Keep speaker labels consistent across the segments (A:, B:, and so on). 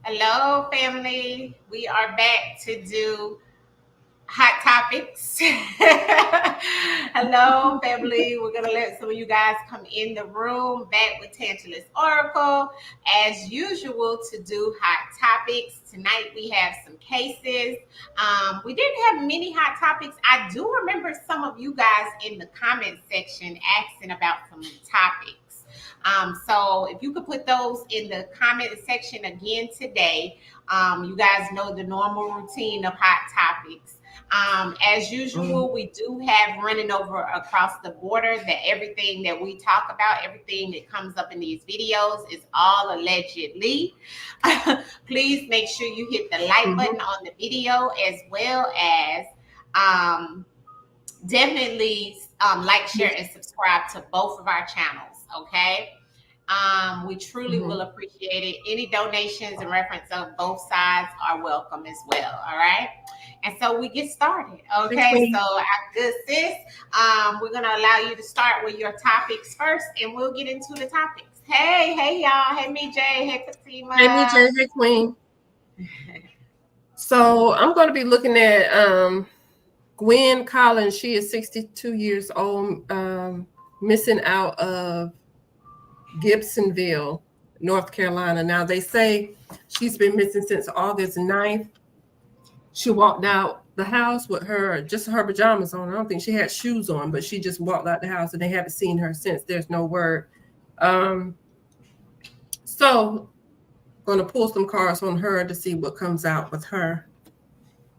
A: Hello, family. We are back to do hot topics. Hello, family. We're going to let some of you guys come in the room back with Tantalus Oracle. As usual, to do hot topics. Tonight, we have some cases. We didn't have many hot topics. I do remember some of you guys in the comment section asking about some topics. So if you could put those in the comment section again today, you guys know the normal routine of hot topics. As usual, we do have running over across the border that everything that we talk about, everything that comes up in these videos is all allegedly. Please make sure you hit the like button on the video as well as definitely like, share, and subscribe to both of our channels. Okay. We truly will appreciate it. Any donations in reference of both sides are welcome as well. All right. And so we get started. Okay. So our good sis, we're gonna allow you to start with your topics first, and we'll get into the topics. Hey, y'all. Hey, me, Jay. Hey, Fatima.
B: Hey, me, Jay. Hey, Queen. So I'm going to be looking at Gwen Collins. She is 62 years old, missing out of Gibsonville, North Carolina. Now, they say she's been missing since August 9th. She walked out the house with just her pajamas on. I don't think she had shoes on, but she just walked out the house, and they haven't seen her since. There's no word. So going to pull some cards on her to see what comes out with her.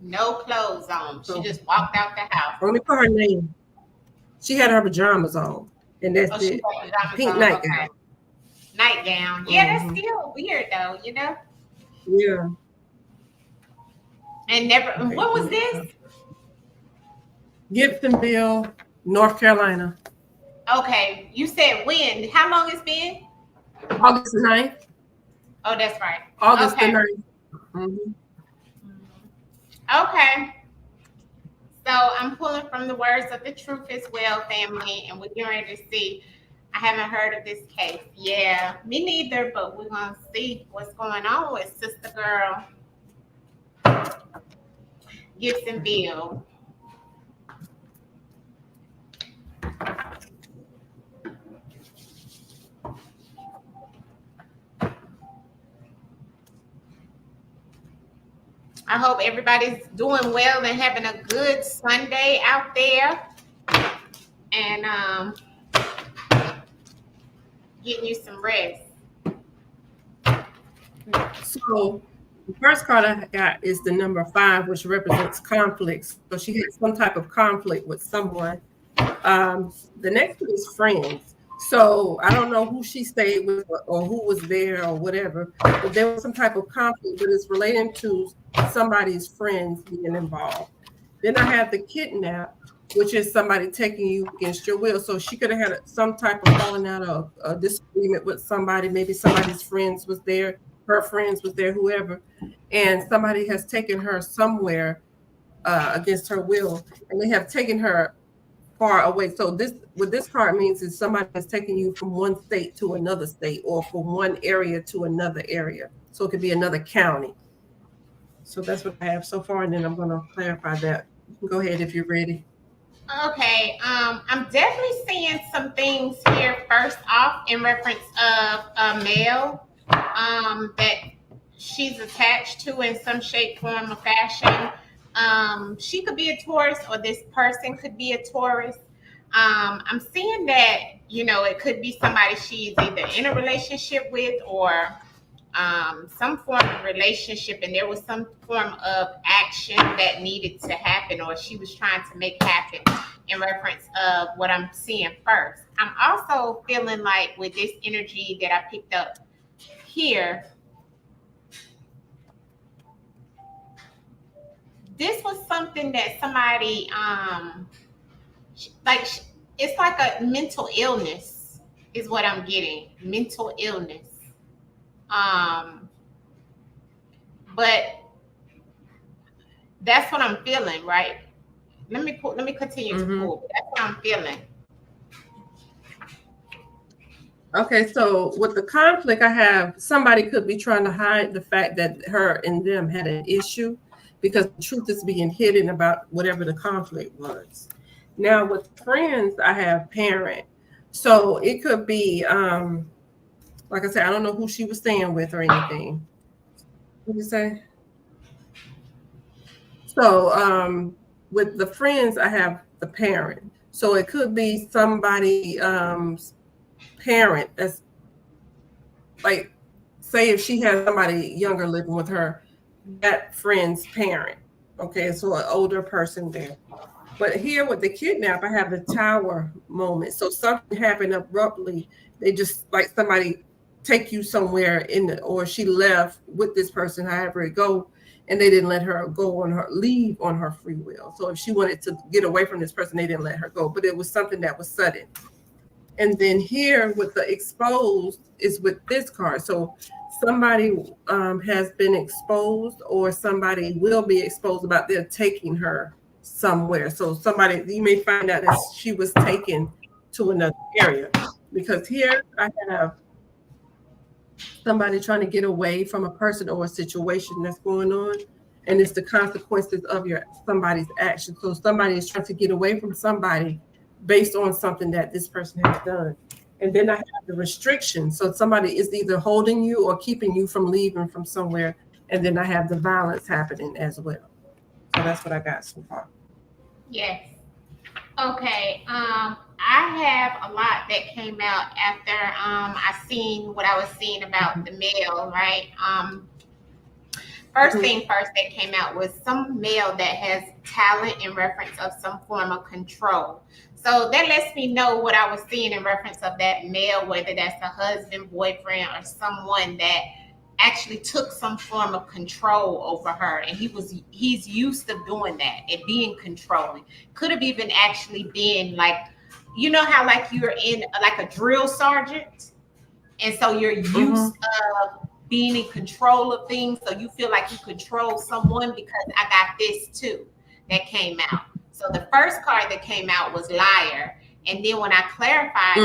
A: No clothes on. She just walked out the house.
B: Let me put her name. She had her pajamas on, and that's it. Pink nightgown.
A: Okay. Nightgown. Yeah, that's still weird though, you know?
B: Yeah.
A: And never. Okay, what was this?
B: Gibsonville, North Carolina.
A: Okay. You said when? How long it's been?
B: August 9th.
A: Oh, that's right.
B: August the 9th.
A: Okay. So I'm pulling from the words of the truth as well, family, and we're getting ready to see. I haven't heard of this case. Yeah, me neither, but we're going to see what's going on with Sister Girl Gibsonville. I hope everybody's doing well and having a good Sunday out there. And getting you some rest.
B: So the first card I got is the number 5, which represents conflicts. So she had some type of conflict with someone. The next one is friends. So I don't know who she stayed with or who was there or whatever, but there was some type of conflict, but it's relating to somebody's friends being involved. Then I have the kidnap, which is somebody taking you against your will. So she could have had some type of falling out of a disagreement with somebody. Maybe somebody's friends was there, her friends was there, whoever, and somebody has taken her somewhere against her will, and they have taken her far away. So what this card means is somebody has taken you from one state to another state, or from one area to another area. So it could be another county. So that's what I have so far, and then I'm going to clarify that. You can go ahead if you're ready.
A: Okay, I'm definitely seeing some things here. First off, in reference of a male that she's attached to in some shape, form, or fashion. She could be a Taurus, or this person could be a Taurus. I'm seeing that, it could be somebody she's either in a relationship with, or some form of relationship, and there was some form of action that needed to happen, or she was trying to make happen in reference of what I'm seeing first. I'm also feeling like with this energy that I picked up here, this was something that somebody it's like a mental illness is what I'm getting. Mental illness. But that's what I'm feeling, right? Let me continue to pull. That's what I'm feeling.
B: Okay, so with the conflict, I have somebody could be trying to hide the fact that her and them had an issue because the truth is being hidden about whatever the conflict was. Now with friends, I have parent. So it could be like I said, I don't know who she was staying with or anything. What did you say? So with the friends, I have the parent. So it could be somebody parent that's like, say if she has somebody younger living with her, that friend's parent. Okay, so an older person there. But here with the kidnap, I have the tower moment. So something happened abruptly. They just like somebody take you somewhere in the, or she left with this person, however it go, and they didn't let her go on her leave on her free will. So if she wanted to get away from this person, they didn't let her go. But it was something that was sudden. And then here with the exposed is with this card. So somebody has been exposed or somebody will be exposed about they're taking her somewhere. So somebody, you may find out that she was taken to another area, because here I have somebody trying to get away from a person or a situation that's going on, and it's the consequences of your somebody's action. So somebody is trying to get away from somebody based on something that this person has done. And then I have the restriction. So somebody is either holding you or keeping you from leaving from somewhere. And then I have the violence happening as well. So that's what I got so far.
A: Yes. Okay. I have a lot that came out after I seen what I was seeing about the male, right? First thing first that came out was some male that has talent in reference of some form of control. So that lets me know what I was seeing in reference of that male, whether that's a husband, boyfriend, or someone that actually took some form of control over her, and he's used to doing that and being controlling. Could have even actually been like, you know how like you're in like a drill sergeant, and so you're used of being in control of things, so you feel like you control someone. Because I got this too that came out. So the first card that came out was liar, and then when I clarified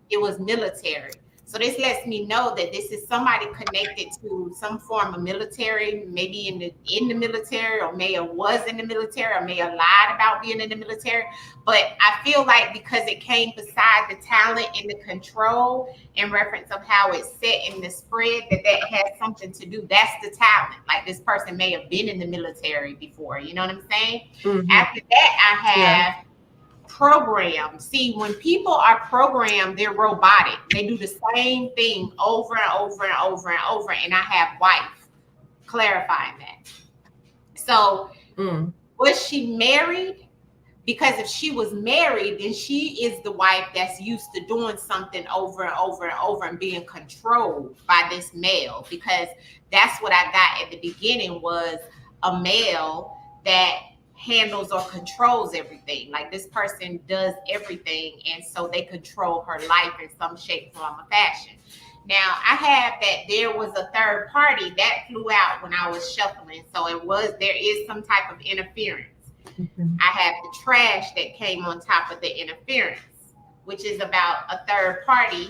A: it was military. So this lets me know that this is somebody connected to some form of military, maybe in the military, or may have was in the military, or may have lied about being in the military. But I feel like because it came beside the talent and the control in reference of how it's set in the spread, that has something to do. That's the talent. Like this person may have been in the military before. You know what I'm saying? After that, I have programmed. See, when people are programmed, they're robotic. They do the same thing over and over and over and over. And I have wife clarifying that. So was she married? Because if she was married, then she is the wife that's used to doing something over and over and over and being controlled by this male. Because that's what I got at the beginning, was a male that handles or controls everything. Like this person does everything, and so they control her life in some shape, form, or fashion. Now I have that there was a third party that flew out when I was shuffling. So there is some type of interference. I have the trash that came on top of the interference, which is about a third party,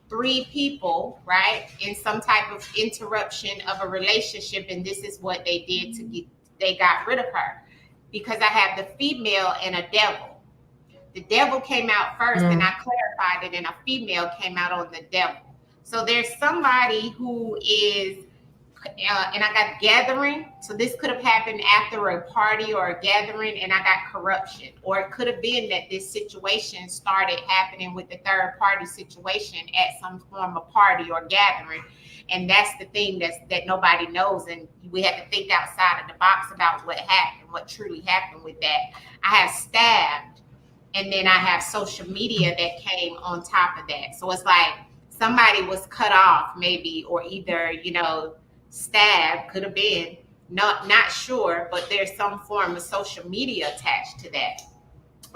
A: 3 people, right, in some type of interruption of a relationship, and this is what they did they got rid of her. Because I have the female and a devil. The devil came out first, and I clarified it, and a female came out on the devil. So there's somebody who is and I got gathering. So this could have happened after a party or a gathering, and I got corruption. Or it could have been that this situation started happening with the third party situation at some form of party or gathering. And that's the thing that nobody knows. And we have to think outside of the box about what happened, what truly happened with that. I have stabbed, and then I have social media that came on top of that. So it's like somebody was cut off maybe, or either, stabbed, could have been, not sure, but there's some form of social media attached to that.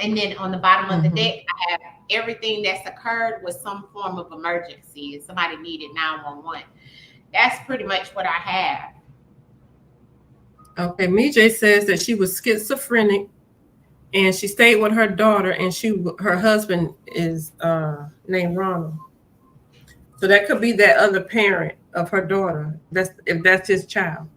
A: And then on the bottom of the deck, I have everything that's occurred with some form of emergency, and somebody needed 911. That's pretty much what I have.
B: Okay, Mijay says that she was schizophrenic, and she stayed with her daughter, and her husband is named Ronald. So that could be that other parent of her daughter. If that's his child.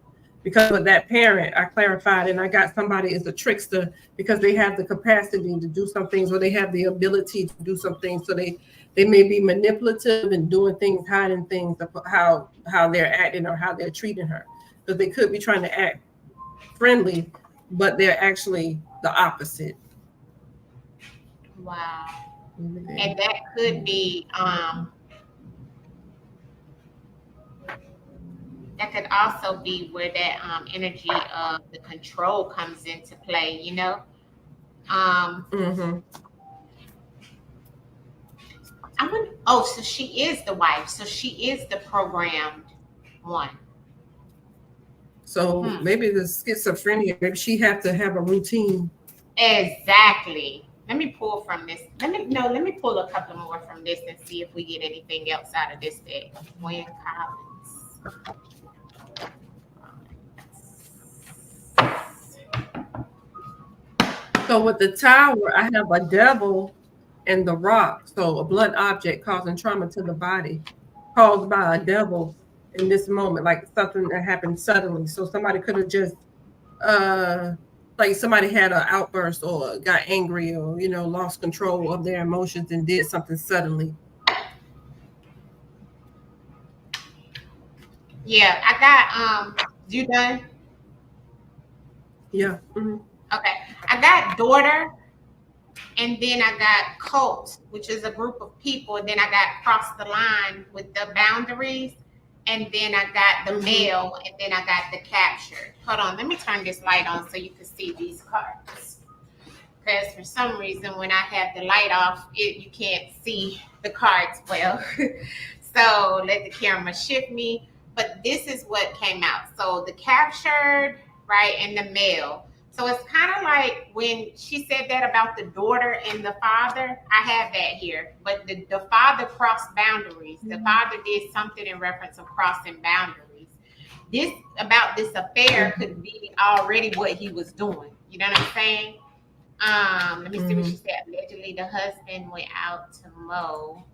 B: Because with that parent, I clarified and I got somebody is a trickster because they have the capacity to do some things, or they have the ability to do some things. So they may be manipulative and doing things, hiding things, how they're acting or how they're treating her. So they could be trying to act friendly, but they're actually the opposite.
A: Wow. And that could be that could also be where that energy of the control comes into play, you know.
B: Mm-hmm.
A: So she is the wife, so she is the programmed one.
B: So maybe the schizophrenia, maybe she have to have a routine.
A: Exactly. Let me pull from this. Let me pull a couple more from this and see if we get anything else out of this deck. Gwen Collins.
B: So with the tower, I have a devil and the rock. So a blunt object causing trauma to the body caused by a devil in this moment, like something that happened suddenly. So somebody could have just like somebody had an outburst or got angry or lost control of their emotions and did something suddenly.
A: Yeah, I got you done?
B: Yeah. Mm-hmm.
A: Okay. I got daughter, and then I got cult, which is a group of people, and then I got cross the line with the boundaries, and then I got the male, and then I got the captured. Hold on, let me turn this light on so you can see these cards. Because for some reason, when I have the light off, you can't see the cards well. So let the camera shift me. But this is what came out. So the captured, right, and the male. So it's kind of like when she said that about the daughter and the father, I have that here. But the father crossed boundaries. The father did something in reference of crossing boundaries. This affair could be already what he was doing. You know what I'm saying? Let me see what she said. Allegedly, the husband went out to mow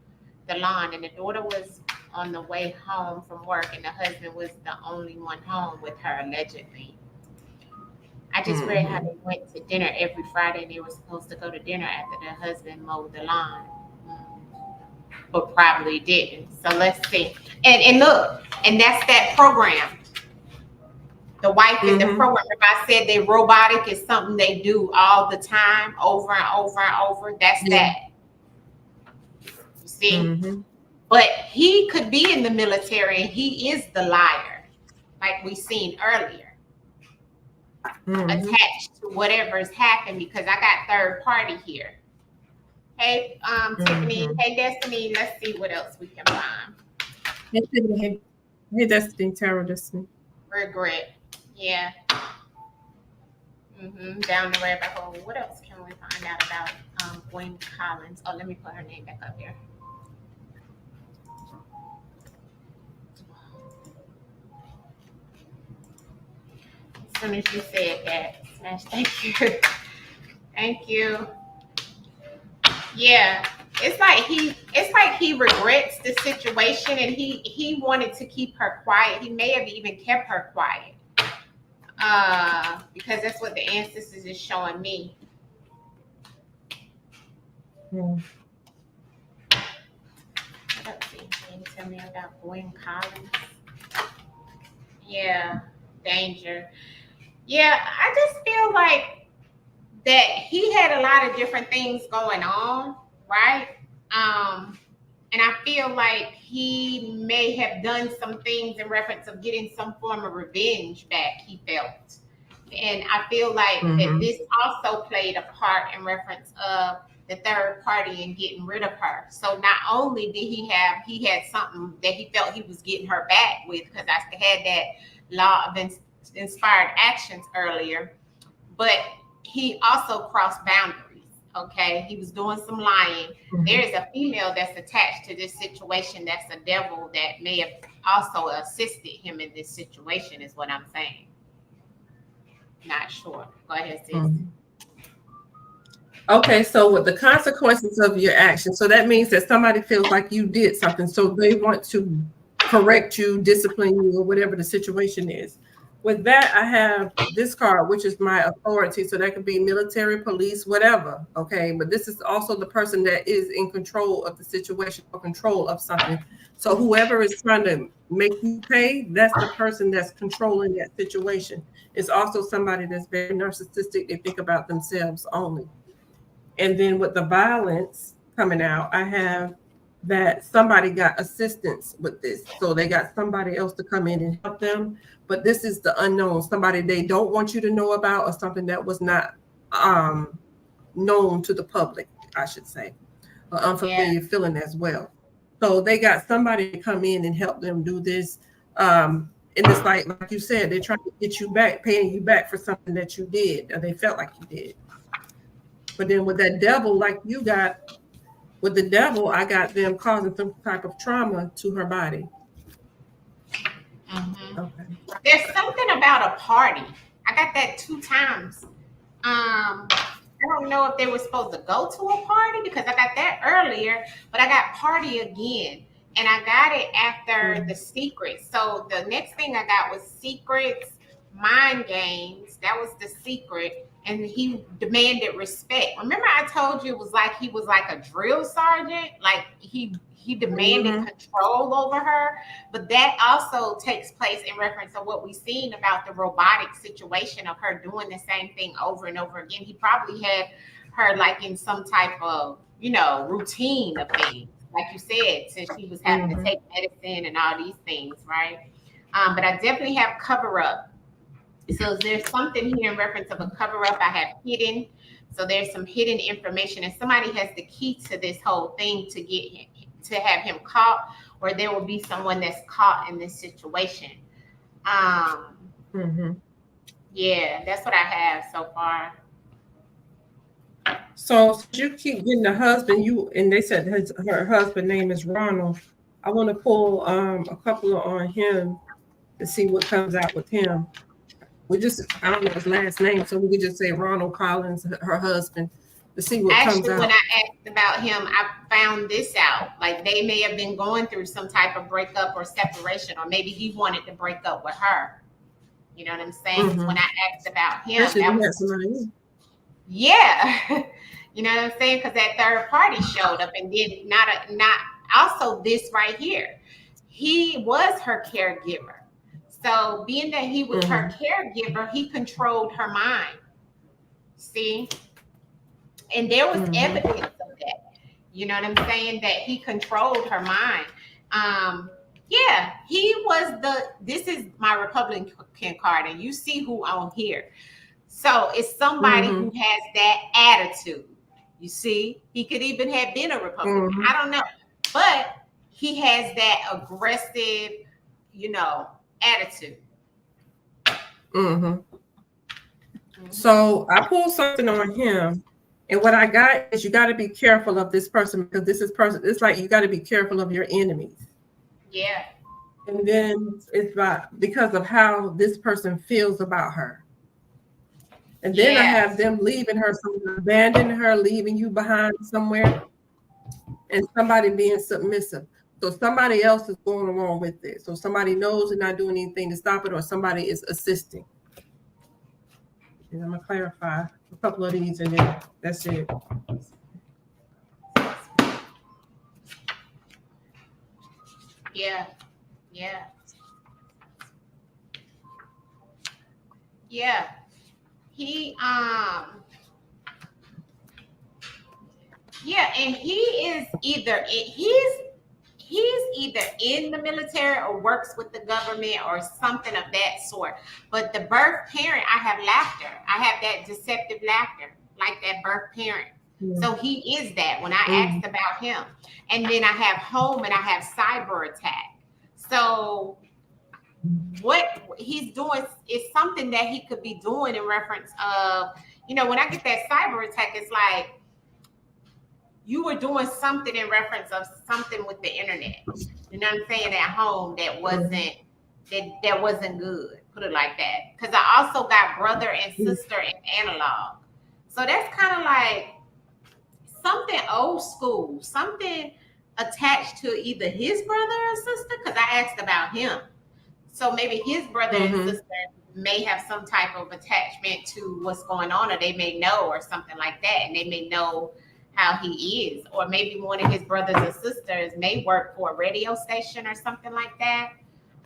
A: the lawn, and the daughter was on the way home from work, and the husband was the only one home with her, allegedly. I just read how they went to dinner every Friday, and they were supposed to go to dinner after the husband mowed the lawn, but probably didn't. So let's see. And look, and that's that program. The wife in the program, if I said they robotic is something they do all the time, over and over and over, that's that. You see? But he could be in the military and he is the liar, like we seen earlier, attached to whatever's happened, because I got third party here. Hey, Tiffany, hey, Destiny, let's see what else we can find.
B: Hey, Destiny, Tarot Destiny.
A: Regret. Yeah. Down the rabbit hole. What else can we find out about Gwen Collins? Oh, let me put her name back up here. As soon as you said that, Smash, thank you. Thank you. Yeah. It's like he regrets the situation, and he wanted to keep her quiet. He may have even kept her quiet. Because that's what the ancestors is showing me. What else can you tell me about Gwen Collins? Yeah, danger. Yeah, I just feel like that he had a lot of different things going on, right? And I feel like he may have done some things in reference of getting some form of revenge back, he felt. And I feel like that this also played a part in reference of the third party and getting rid of her. So not only did he had something that he felt he was getting her back with, because I had that law of inspired actions earlier, but he also crossed boundaries. Okay, he was doing some lying. There's a female that's attached to this situation that's a devil that may have also assisted him in this situation, is what I'm saying. Not sure. Go ahead, sis.
B: Okay, so with the consequences of your action, so that means that somebody feels like you did something, so they want to correct you, discipline you, or whatever the situation is. With that, I have this card, which is my authority. So that could be military, police, whatever. Okay, but this is also the person that is in control of the situation or control of something. So whoever is trying to make you pay, that's the person that's controlling that situation. It's also somebody that's very narcissistic. They think about themselves only. And then with the violence coming out, I have that somebody got assistance with this. So they got somebody else to come in and help them. But this is the unknown, somebody they don't want you to know about, or something that was not known to the public, I should say, or
A: Yeah.
B: unfamiliar feeling as well. So they got somebody to come in and help them do this. And it's like you said, they're trying to get you back, paying you back for something that you did, or they felt like you did. But then with that devil, like you got with the devil, I got them causing some type of trauma to her body.
A: Mm-hmm.
B: Okay.
A: There's something about a party. I got that 2 times. I don't know if they were supposed to go to a party because I got that earlier, but I got party again. And I got it after the secrets. So the next thing I got was secrets, mind games. That was the secret. And he demanded respect. Remember, I told you it was like he was like a drill sergeant, like he demanded control over her. But that also takes place in reference to what we've seen about the robotic situation of her doing the same thing over and over again. He probably had her like in some type of, routine of things, like you said, since she was having to take medicine and all these things, right? But I definitely have cover up. So there's something here in reference of a cover up. I have hidden. So there's some hidden information, and somebody has the key to this whole thing to get him, to have him caught, or there will be someone that's caught in this situation. Yeah, that's what I have so far.
B: So you keep getting the husband, and they said her husband name is Ronald. I want to pull a couple on him to see what comes out with him. I don't know his last name, so we could just say Ronald Collins, her husband, to see what comes out.
A: When I asked about him, I found this out. Like they may have been going through some type of breakup or separation, or maybe he wanted to break up with her. You know what I'm saying? When I asked about him, yeah. You know what I'm saying? Because that third party showed up, and then not also this right here. He was her caregiver. So being that he was her caregiver, he controlled her mind. See? And there was evidence of that. You know what I'm saying? That he controlled her mind. Yeah, he was this is my Republican card, and you see who on here. So it's somebody who has that attitude. You see? He could even have been a Republican. I don't know. But he has that aggressive, attitude.
B: So I pulled something on him, and what I got is you got to be careful of this person, because it's like you got to be careful of your enemies.
A: Yeah.
B: And then it's because of how this person feels about her. And then I have them leaving her, abandoning her, leaving you behind somewhere, and somebody being submissive. So somebody else is going along with it. So somebody knows they're not doing anything to stop it, or somebody is assisting. And I'm going to clarify a couple of these, and then that's it.
A: Yeah. Yeah. Yeah. He yeah, and he is either in the military or works with the government or something of that sort. But the birth parent, I have laughter. I have that deceptive laughter, like that birth parent. So he is that when I asked about him. And then I have home and I have cyber attack. So what he's doing is something that he could be doing in reference of, when I get that cyber attack, it's like you were doing something in reference of something with the internet. You know what I'm saying? At home that wasn't good. Put it like that. Because I also got brother and sister in analog. So that's kind of like something old school, something attached to either his brother or sister, because I asked about him. So maybe his brother and sister may have some type of attachment to what's going on, or they may know, or something like that, and they may know how he is. Or maybe one of his brothers or sisters may work for a radio station or something like that.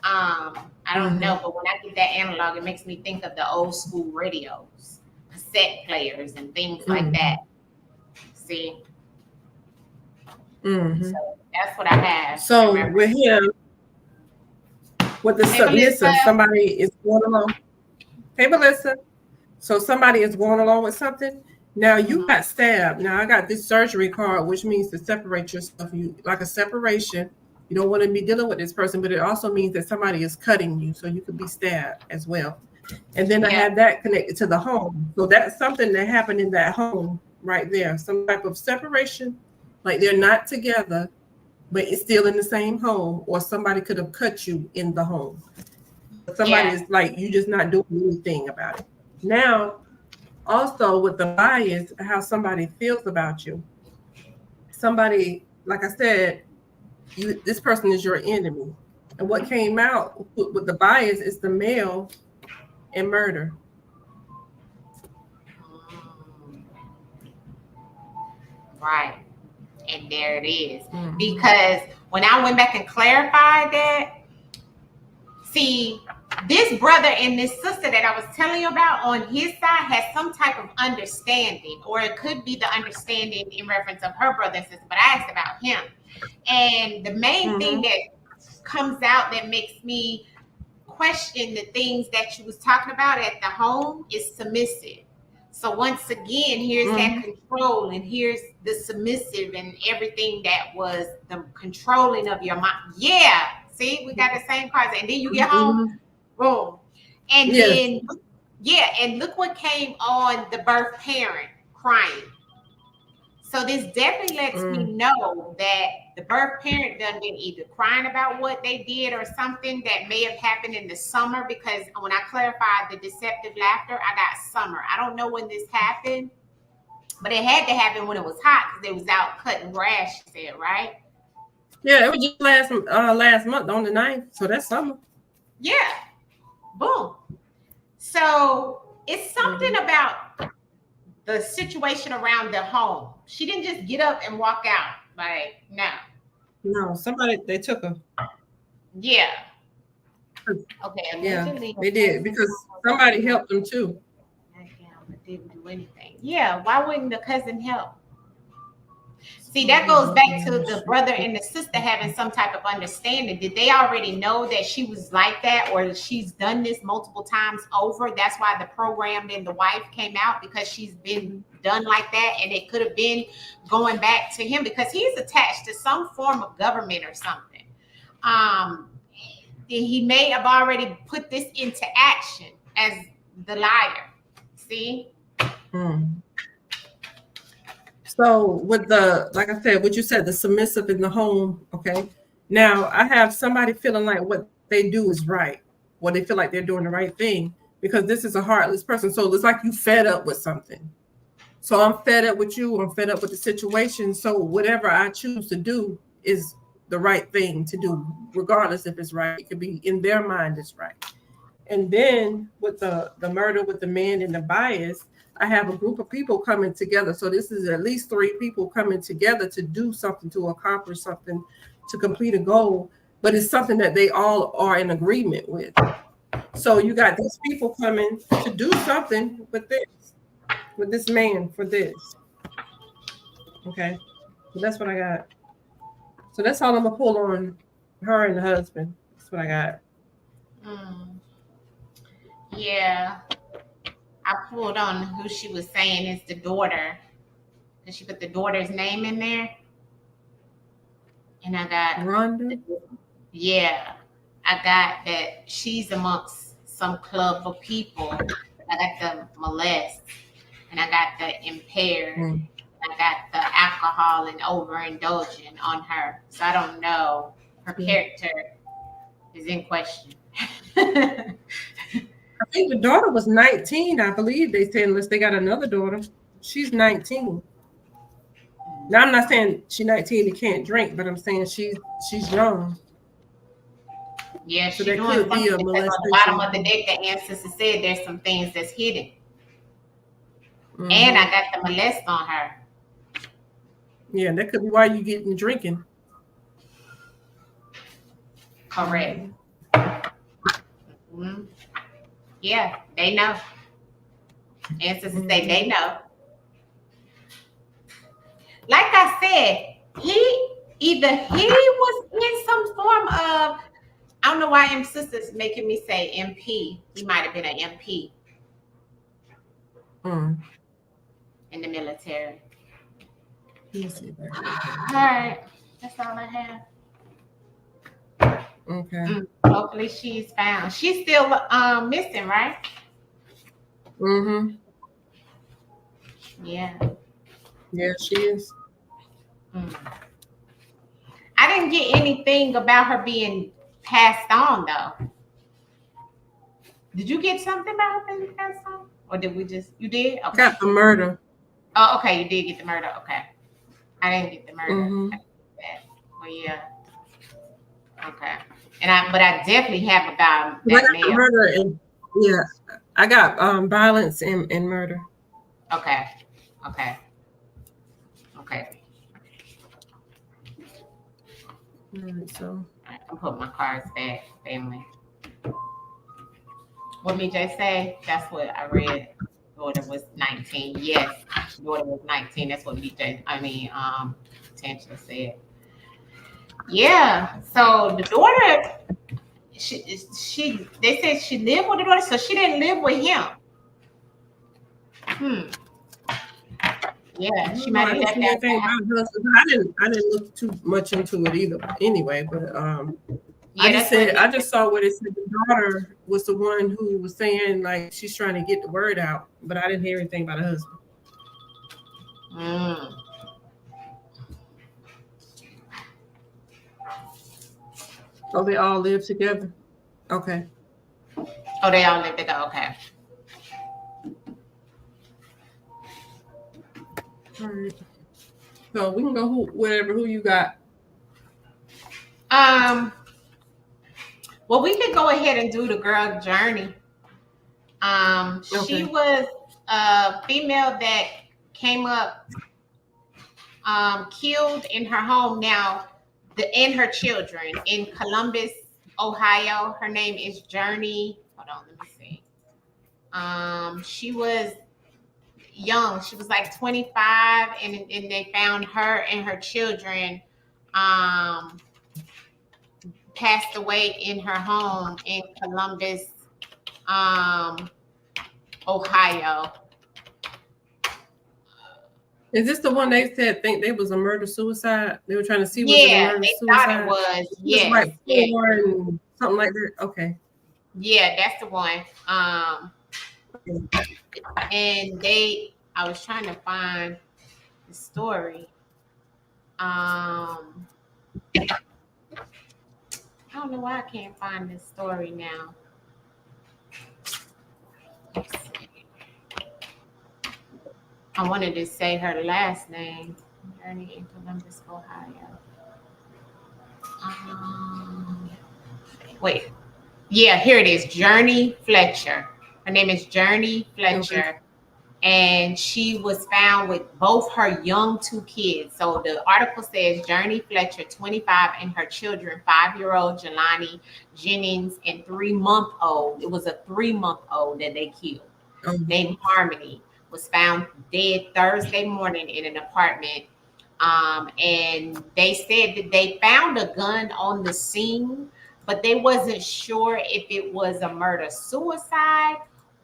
A: I don't know, but when I get that analog, it makes me think of the old school radios, cassette players, and things like that. See? So that's what I have.
B: So with him, with the submissive, somebody is going along. Hey, Melissa. So somebody is going along with something. Now you got stabbed. Now I got this surgery card, which means to separate yourself. You like a separation. You don't want to be dealing with this person, but it also means that somebody is cutting you, so you could be stabbed as well. And then I have that connected to the home. So that's something that happened in that home right there. Some type of separation, like they're not together, but it's still in the same home, or somebody could have cut you in the home. Somebody is like, you just not doing anything about it. Now, also with the bias, how somebody feels about you. Somebody, like I said, this person is your enemy. And what came out with the bias is the male and murder.
A: Right. And there it is. Because when I went back and clarified that, see, this brother and this sister that I was telling you about on his side has some type of understanding, or it could be the understanding in reference of her brother and sister, but I asked about him. And the main thing that comes out that makes me question the things that you was talking about at the home is submissive. So once again, here's that control, and here's the submissive, and everything that was the controlling of your mind. Yeah, see, we got the same cards. And then you get home, boom. And then, and look what came on the birth parent crying. So this definitely lets me know that the birth parent done been either crying about what they did or something that may have happened in the summer, because when I clarified the deceptive laughter, I got summer. I don't know when this happened, but it had to happen when it was hot, because they was out cutting grass, she said, right?
B: Yeah, it was just last month on the 9th, so that's summer.
A: Yeah, boom. So it's something about the situation around the home. She didn't just get up and walk out. Like, no,
B: somebody, they took her.
A: Yeah. Okay.
B: Yeah, they did, because somebody helped them too.
A: But didn't do anything. Yeah, why wouldn't the cousin help? See, that goes back to the brother and the sister having some type of understanding. Did they already know that she was like that, or she's done this multiple times over? That's why the program and the wife came out, because she's been done like that, and it could have been going back to him because he's attached to some form of government or something. He may have already put this into action as the liar. See?
B: So with the, like I said, what you said, the submissive in the home, okay? Now I have somebody feeling like what they do is right, or they feel like they're doing the right thing, because this is a heartless person. So it's like you fed up with something. So I'm fed up with you. I'm fed up with the situation. So whatever I choose to do is the right thing to do, regardless if it's right. It could be in their mind it's right. And then with the murder with the man and the bias, I have a group of people coming together. So this is at least 3 people coming together to do something, to accomplish something, to complete a goal. But it's something that they all are in agreement with. So you got these people coming to do something with this man for this. Okay. So that's what I got. So that's all I'm going to pull on her and the husband. That's what I got.
A: Yeah. I pulled on who she was saying is the daughter. Did she put the daughter's name in there? And I got
B: Rhonda.
A: Yeah. I got that she's amongst some club of people. I got the molest, and I got the impaired. I got the alcohol and overindulging on her. So I don't know. Her character is in question.
B: I think the daughter was 19, I believe they said, unless they got another daughter. She's 19. Now I'm not saying she's 19 and can't drink, but I'm saying she's young.
A: Yeah,
B: So
A: she's
B: that
A: doing
B: could be
A: something
B: a
A: because on the bottom
B: molestation.
A: of the deck, the ancestor said there's some things that's hidden. And
B: Mm-hmm.
A: I got the molest on her.
B: Yeah, that could be why you getting drinking.
A: Correct. Mm-hmm. Yeah, they know. Ancestors say they know. Like I said, he was in some form of, I don't know why M sisters making me say MP. He might have been an MP in the military.
B: Let me see that.
A: All right, that's all I have.
B: Okay.
A: Hopefully she's found. She's still missing, right?
B: Mm-hmm.
A: Yeah.
B: Yeah, she is.
A: I didn't get anything about her being passed on though. Did you get something about her being passed on? Or did we just, you did? Okay.
B: Got the murder.
A: Oh, okay, you did get the murder. Okay. I didn't get the murder.
B: Mm-hmm.
A: Well, yeah. Okay. But I definitely have about
B: I got the murder and yeah, I got violence and murder.
A: Okay. Okay. Okay.
B: All right, so
A: I'll put my cards back, family. What BJ say? That's what I read. Daughter was 19. Yes, daughter was 19. That's what Tangela said. Yeah. So the daughter, they said she lived with the daughter, so she didn't live with him. Yeah, she might have left that.
B: I didn't look too much into it either. Anyway, but
A: yeah,
B: I just saw what it said. The daughter was the one who was saying like she's trying to get the word out, but I didn't hear anything about her husband. Oh, they all live together. Okay.
A: Oh, they all live together. Okay.
B: All right. So we can go who you got.
A: Well, we could go ahead and do the girl journey. She was a female that came up killed in her home now, and her children in Columbus, Ohio. Her name is Journey. Hold on, let me see. She was young. She was like 25, and they found her and her children passed away in her home in Columbus, Ohio.
B: Is this the one they said think they was a murder suicide? They were trying to see was
A: it
B: a murder suicide?
A: Thought it was. Yes.
B: Right and something like that. Okay.
A: Yeah, that's the one. And I was trying to find the story. I don't know why I can't find this story now. I wanted to say her last name. Journey in Columbus, Ohio. Wait. Yeah, here it is. Journey Fletcher. Her name is Journey Fletcher. Okay. And she was found with both her young 2 kids. So the article says Journey Fletcher, 25, and her children, 5-year-old Jelani Jennings and 3-month-old. It was a 3-month-old that they killed, named Harmony, was found dead Thursday morning in an apartment. And they said that they found a gun on the scene, but they wasn't sure if it was a murder-suicide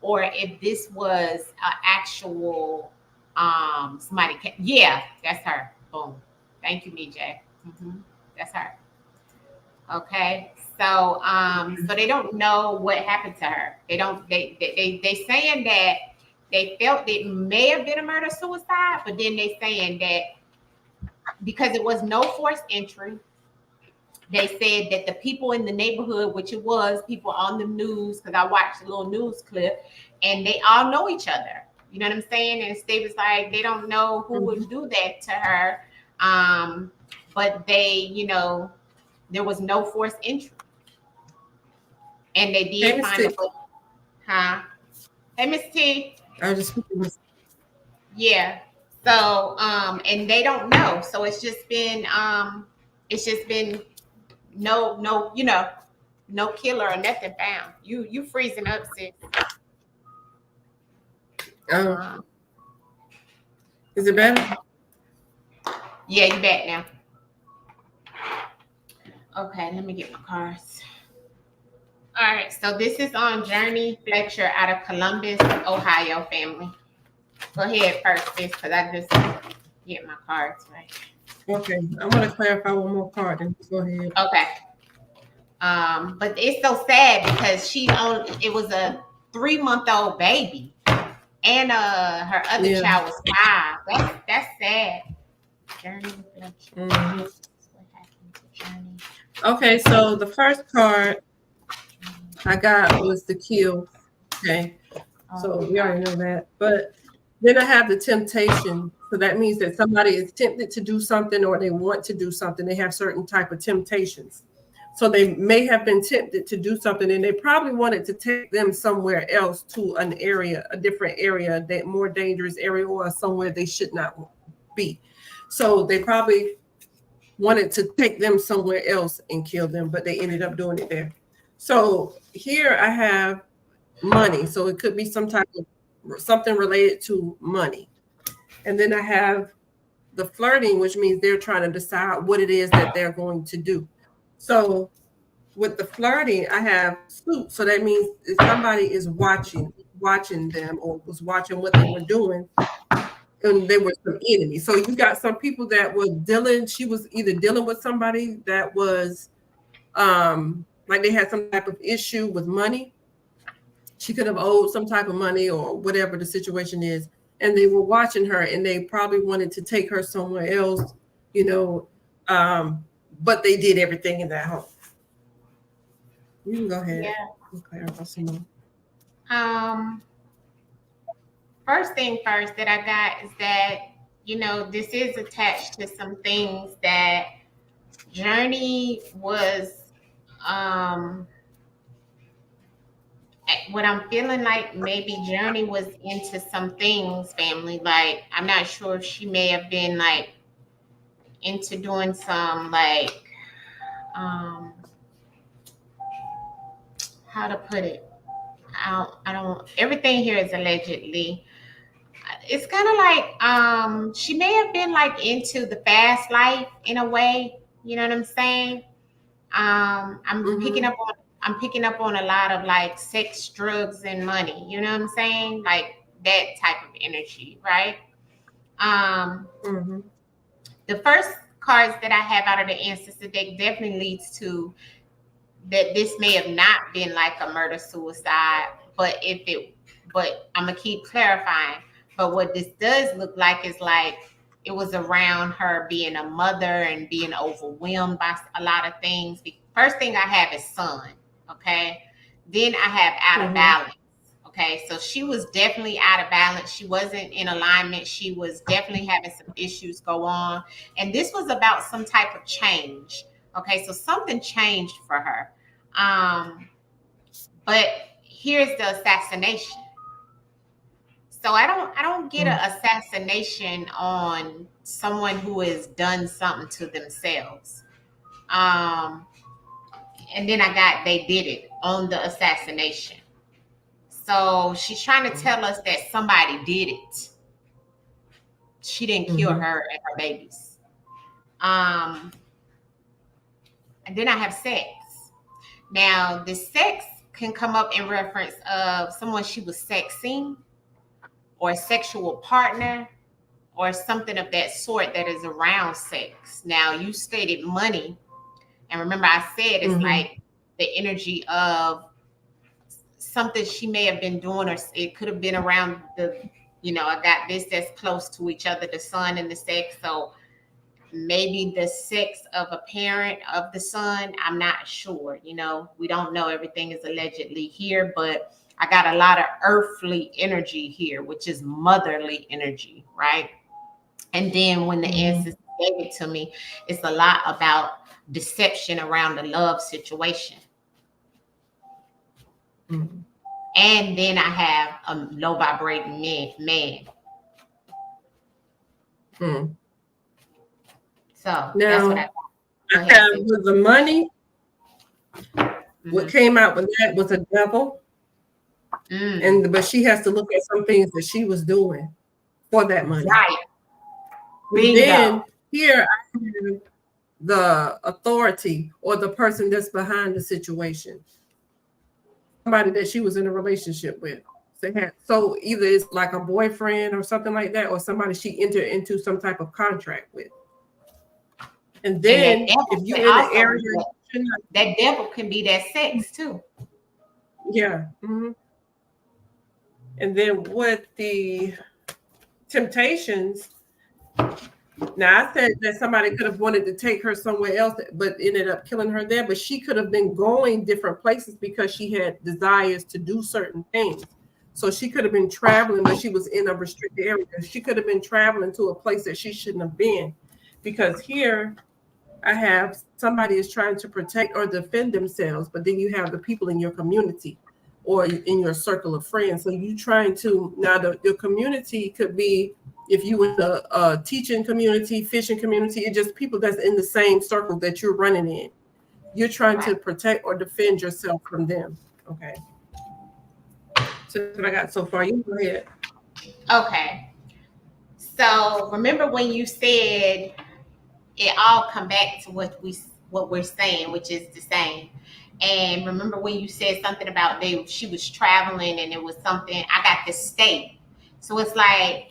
A: or if this was an actual somebody. Yeah, that's her. Boom. Thank you, BJ. That's her. Okay. So so they don't know what happened to her. They saying that they felt it may have been a murder-suicide, but then they saying that because it was no forced entry, they said that the people in the neighborhood, which it was people on the news, because I watched a little news clip, and they all know each other. You know what I'm saying? And Steve was like, they don't know who would do that to her. But they, there was no forced entry, and they
B: Hey,
A: did
B: Miss
A: find a
B: T.
A: book. Huh? Hey, Miss T.
B: I was just speaking with.
A: Yeah. So, and they don't know. So it's just been no, no killer or nothing found. You freezing up, sis. Um,
B: Is it better?
A: yeah, you back now. Okay, let me get my cards. All right, so this is on Journey Fletcher out of Columbus, Ohio, family. Go ahead first, sis, because I just get my cards right.
B: Okay, I want to clarify one more card. Then go ahead.
A: Okay. But it's so sad because it was a 3-month-old baby, and her other child was 5. That's sad. Journey Fletcher.
B: Mhm.
A: What happened to Journey?
B: Okay, so the first card I got was the kill. Okay, so we already know that. But then I have the temptation. So that means that somebody is tempted to do something or they want to do something. They have certain type of temptations. So they may have been tempted to do something and they probably wanted to take them somewhere else to an area, a different area, that more dangerous area or somewhere they should not be. So they probably wanted to take them somewhere else and kill them, but they ended up doing it there. So here I have money. So it could be some type of something related to money. And then I have the flirting, which means they're trying to decide what it is that they're going to do. So with the flirting, I have suit. So that means if somebody is watching them or was watching what they were doing, and they were some enemies. So you got some people that were dealing, she was either dealing with somebody that was like they had some type of issue with money. She could have owed some type of money or whatever the situation is. And they were watching her and they probably wanted to take her somewhere else, but they did everything in that home. You can go ahead.
A: Yeah.
B: Clarify some more.
A: First thing first that I got is that, this is attached to some things that Journey was, what I'm feeling like maybe Journey was into some things, family. Like, I'm not sure if she may have been like into doing some like, how to put it? I don't, everything here is allegedly. It's kind of like she may have been like into the fast life in a way, you know what I'm saying? I'm picking up on a lot of like sex, drugs, and money, you know what I'm saying? Like that type of energy, right? The first cards that I have out of the ancestor deck definitely leads to that this may have not been like a murder suicide, but I'm gonna keep clarifying. But what this does look like is like it was around her being a mother and being overwhelmed by a lot of things. The first thing I have is son, okay? Then I have out of balance, okay? So she was definitely out of balance. She wasn't in alignment. She was definitely having some issues go on. And this was about some type of change, okay? So something changed for her. But here's the assassination. So I don't get an assassination on someone who has done something to themselves. And then I got they did it on the assassination. So she's trying to tell us that somebody did it. She didn't kill her and her babies. And then I have sex. Now the sex can come up in reference of someone she was sexing, or a sexual partner, or something of that sort that is around sex. Now, you stated money. And remember, I said it's like the energy of something she may have been doing, or it could have been around I got this that's close to each other, the son and the sex. So maybe the sex of a parent of the son, I'm not sure. We don't know. Everything is allegedly here, but I got a lot of earthly energy here, which is motherly energy, right? And then when the ancestors gave it to me. It's a lot about deception around the love situation.
B: Mhm.
A: And then I have a low vibrating man.
B: Mm.
A: So that's what I
B: Now,
A: got. Go
B: I
A: ahead,
B: have
A: sis.
B: with the money, what
A: Mhm.
B: came out with that was a devil.
A: Mm.
B: But she has to look at some things that she was doing for that money.
A: Right.
B: And
A: Bingo.
B: then here I have the authority or the person that's behind the situation, somebody that she was in a relationship with. So either it's like a boyfriend or something like that, or somebody she entered into some type of contract with. And
A: And that
B: then
A: devil
B: if you
A: can
B: in the
A: also
B: area,
A: be that devil can be that sex too.
B: yeah. Mhm. And then with the temptations, now I said that somebody could have wanted to take her somewhere else, but ended up killing her there. But she could have been going different places because she had desires to do certain things. So she could have been traveling, but she was in a restricted area. She could have been traveling to a place that she shouldn't have been. Because here I have somebody is trying to protect or defend themselves, but then you have the people in your community or in your circle of friends. So you trying to now your community could be if you in a teaching community, fishing community, it's just people that's in the same circle that you're running in. You're trying
A: Right.
B: to protect or defend yourself from them. Okay. So that's what I got so far. You go ahead.
A: Okay. So remember when you said it all come back to what we're saying, which is the same. And remember when you said something about she was traveling and it was something I got the state. So it's like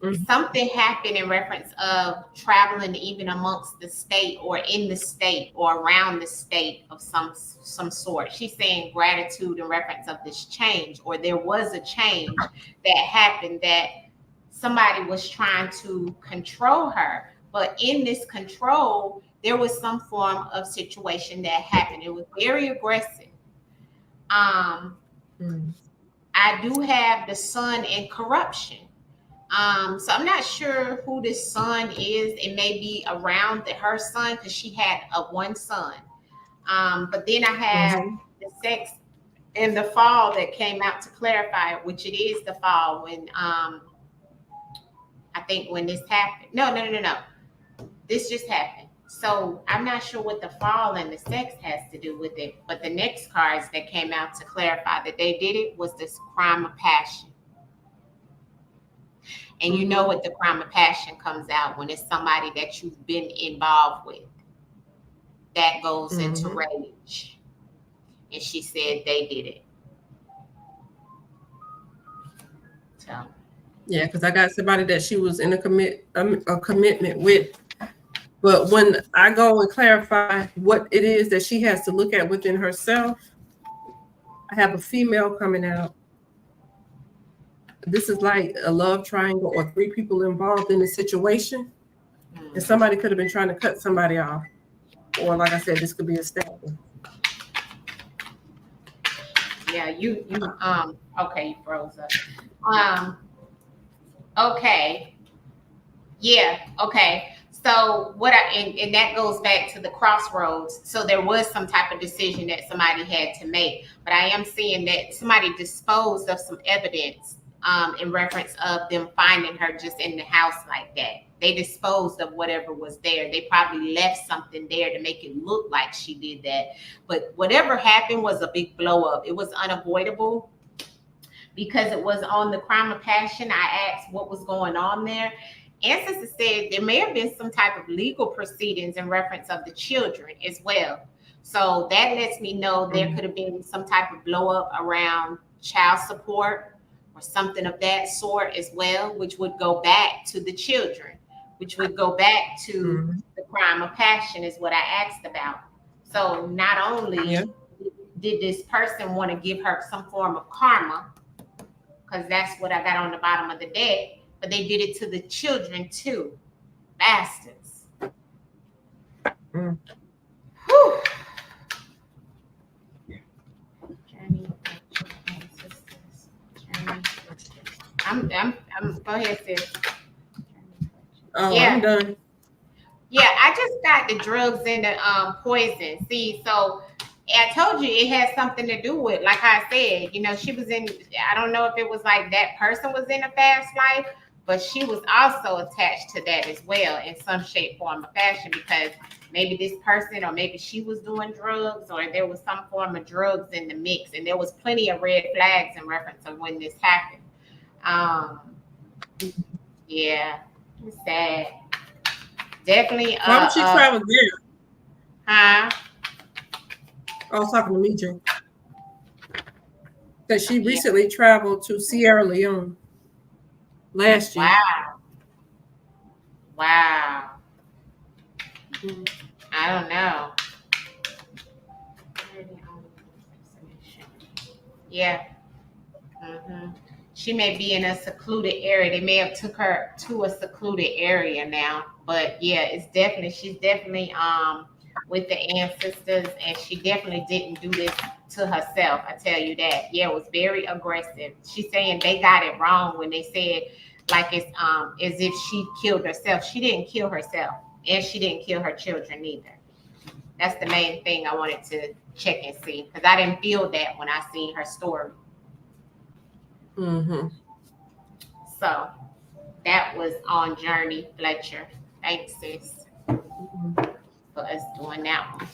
B: Mhm.
A: something happened in reference of traveling even amongst the state or in the state or around the state of some sort. She's saying gratitude in reference of this change, or there was a change that happened that somebody was trying to control her. But in this control, there was some form of situation that happened. It was very aggressive.
B: Mhm.
A: I do have the sun in corruption. So I'm not sure who this son is. It may be around her son because she had one son. But then I have
B: Mhm.
A: the sex in the fall that came out to clarify it, which it is the fall when I think when this happened. No. This just happened. So I'm not sure what the fall and the sex has to do with it. But the next cards that came out to clarify that they did it was this crime of passion. And you know what the crime of passion comes out when it's somebody that you've been involved with. That goes into
B: Mhm.
A: rage. And she said they did it. So
B: Yeah, because I got somebody that she was in a commitment with. But when I go and clarify what it is that she has to look at within herself, I have a female coming out. This is like a love triangle or three people involved in the situation. And somebody could have been trying to cut somebody off. Or like I said, this could be a stabbing.
A: yeah, you okay, you froze up. Okay. Yeah, okay. So and that goes back to the crossroads. So there was some type of decision that somebody had to make, but I am seeing that somebody disposed of some evidence in reference of them finding her just in the house like that. They disposed of whatever was there. They probably left something there to make it look like she did that. But whatever happened was a big blow up. It was unavoidable because it was on the crime of passion. I asked what was going on there. Ancestors said there may have been some type of legal proceedings in reference of the children as well. So that lets me know there could have been some type of blow up around child support or something of that sort as well, which would go back to the children, which would go back to the crime of passion is what I asked about. So not only did this person want to give her some form of karma, because that's what I got on the bottom of the deck, but they did it to the children too. Bastards.
B: Mm.
A: Whew. Journey of ancestors. Journey. I'm go ahead, sis.
B: Oh,
A: Yeah.
B: I'm done.
A: got the drugs and the poison. See, so I told you it had something to do with, like I said, you know, she was in, I don't know if it was like that person was in a fast life, but she was also attached to that as well in some shape, form, or fashion, because maybe this person or maybe she was doing drugs or there was some form of drugs in the mix. And there was plenty of red flags in reference to when this happened. Yeah, it's sad. Definitely.
B: Why would she travel there?
A: Huh?
B: I was talking to me, Joe. That she recently traveled to Sierra Leone last year.
A: Wow. I don't know. Yeah. She may be in a secluded area. They may have took her to a secluded area now, but yeah, it's definitely, she's definitely with the ancestors, and she definitely didn't do this to herself. I tell you that. Yeah, it was very aggressive. She's saying they got it wrong when they said like it's as if she killed herself. She didn't kill herself, and she didn't kill her children either. That's the main thing I wanted to check and see, because I didn't feel that when I seen her story. So that was on Journey Fletcher. Thanks, sis, for us doing that one.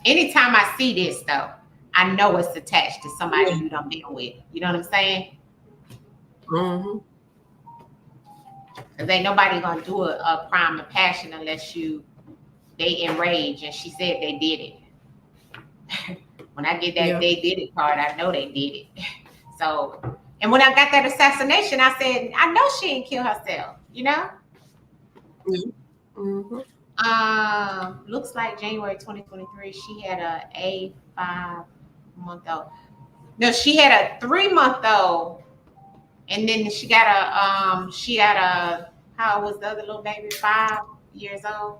A: Anytime I see this, though, I know it's attached to somebody you don't deal with. You know what I'm saying? Because ain't nobody gonna do a crime of passion unless they enrage, and she said they did it. When I get that they did it card, I know they did it. So, and when I got that assassination, I said, I know she didn't kill herself, you know? Looks like January 2023, she had a 5-month-old. No, she had a 3-month-old. And then she got a, how was the other little baby? 5 years old?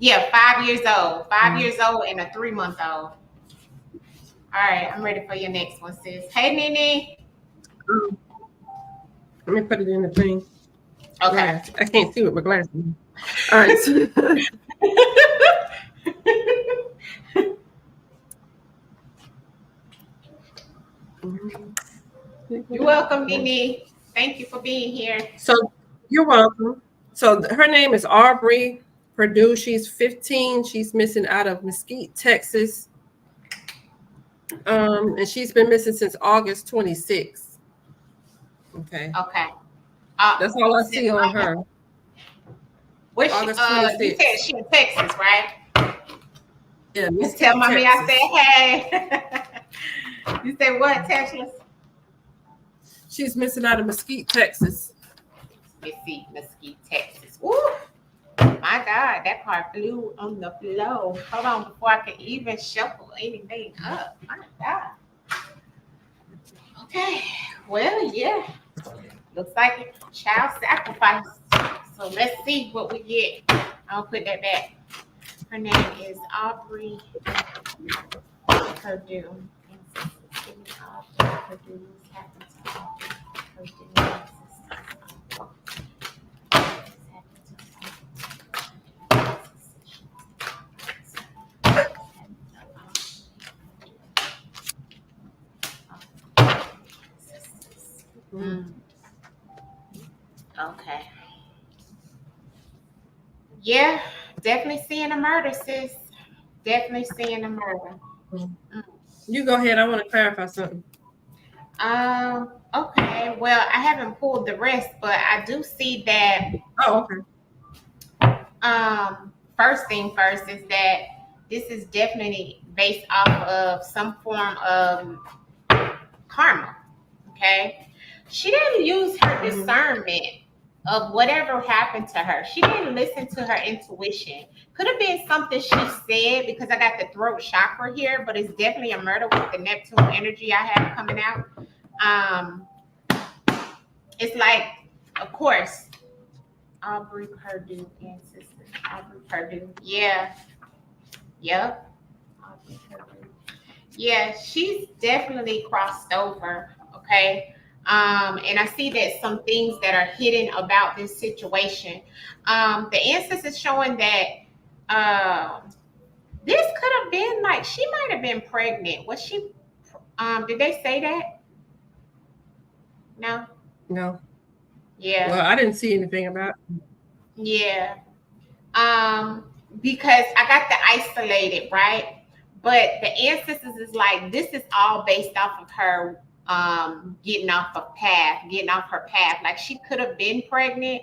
A: Yeah, 5 years old. 5 years old and a 3-month-old. All right, I'm ready for your next one, sis. Hey, Nene.
B: Let me put it in the thing.
A: Okay.
B: I can't see with my glasses. All right.
A: You're welcome, Nene. Thank you for being here.
B: So you're welcome. So her name is Aubrey Purdue. She's 15. She's missing out of Mesquite, Texas. And she's been missing since August 26th. Okay.
A: That's
B: all I see on her.
A: August 26th. You said she in Texas, right?
B: Yeah.
A: Just tell mommy I said hey. You said what, Texas?
B: She's missing out of Mesquite, Texas.
A: Mesquite, Texas. Woo! My God, that part flew on the floor. Hold on, before I can even shuffle anything up. My God. Okay. Well, yeah. Looks like a child sacrifice. So let's see what we get. I'll put that back. Her name is Aubrey Purdue. Okay. Yeah, definitely seeing a murder, sis. Definitely seeing a murder.
B: You go ahead. I want to clarify something.
A: Okay. Well, I haven't pulled the rest, but I do see that.
B: Oh, okay.
A: First thing first is that this is definitely based off of some form of karma. Okay. She didn't use her discernment of whatever happened to her. She didn't listen to her intuition. Could have been something she said, because I got the throat chakra here, but it's definitely a murder with the Neptune energy I have coming out. It's like, of course, Aubrey Purdue ancestors. Aubrey Purdue. Yeah. Yep. Aubrey Purdue. Yeah, she's definitely crossed over. Okay. And I see that some things that are hidden about this situation. The ancestors showing that this could have been like she might have been pregnant. Was she? Did they say that? No.
B: No.
A: Yeah.
B: Well, I didn't see anything about it.
A: Yeah. Because I got the isolated, right? But the ancestors is like this is all based off of her getting off her path. Like she could have been pregnant,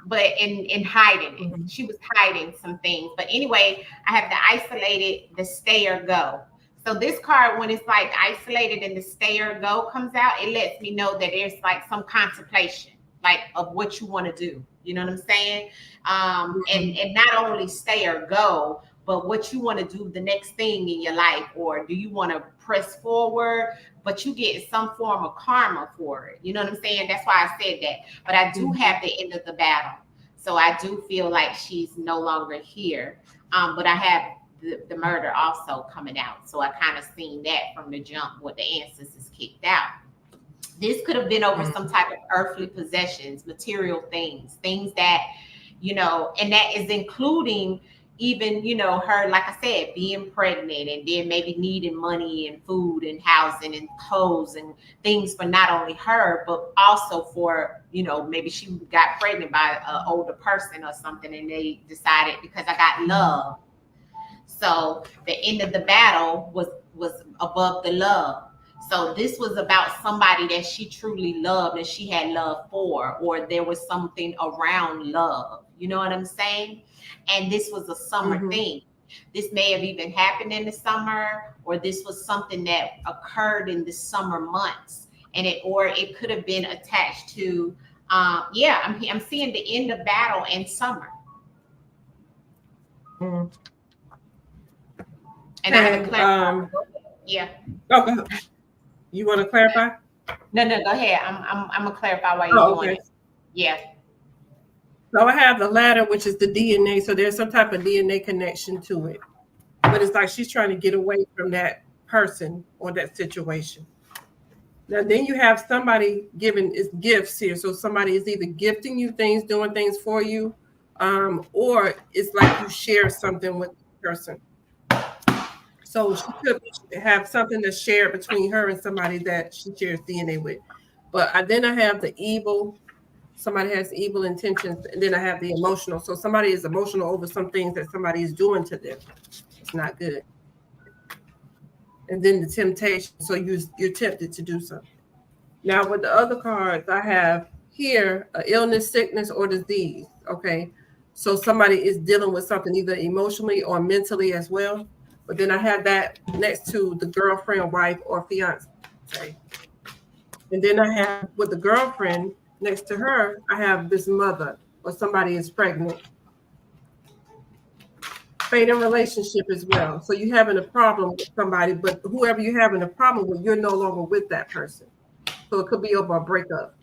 A: but in hiding it.
B: Mhm.
A: She was hiding some things. But anyway, I have the isolated, the stay or go. So this card, when it's like isolated and the stay or go comes out, it lets me know that there's like some contemplation, like of what you want to do. You know what I'm saying? And not only stay or go, but what you want to do the next thing in your life, or do you want to press forward, but you get some form of karma for it. You know what I'm saying? That's why I said that. But I do have the end of the battle. So I do feel like she's no longer here. But I have the murder also coming out. So I kind of seen that from the jump what the ancestors kicked out. This could have been over some type of earthly possessions, material things, things that, and that is including even, her, like I said, being pregnant and then maybe needing money and food and housing and clothes and things for not only her, but also for, maybe she got pregnant by an older person or something and they decided because I got love. So the end of the battle was above the love. So this was about somebody that she truly loved and she had love for, or there was something around love. You know what I'm saying? And this was a summer thing. This may have even happened in the summer, or this was something that occurred in the summer months. And it could have been attached to, I'm seeing the end of battle and summer.
B: Mhm.
A: And I have to clarify.
B: Yeah. Oh, go ahead. You want to clarify?
A: No, go ahead. I'm gonna clarify why you're doing it. Yeah.
B: So I have the ladder, which is the DNA. So there's some type of DNA connection to it. But it's like she's trying to get away from that person or that situation. Now, then you have somebody giving gifts here. So somebody is either gifting you things, doing things for you, or it's like you share something with the person. So she could have something that's shared between her and somebody that she shares DNA with. But then I have the evil. Somebody has evil intentions, and then I have the emotional. So somebody is emotional over some things that somebody is doing to them. It's not good. And then the temptation. So you're tempted to do something. Now with the other cards, I have here illness, sickness, or disease. Okay. So somebody is dealing with something either emotionally or mentally as well. But then I have that next to the girlfriend, wife, or fiance. And then I have with the girlfriend next to her, I have this mother or somebody is pregnant. Fate in relationship as well. So you're having a problem with somebody, but whoever you're having a problem with, you're no longer with that person. So it could be over a breakup.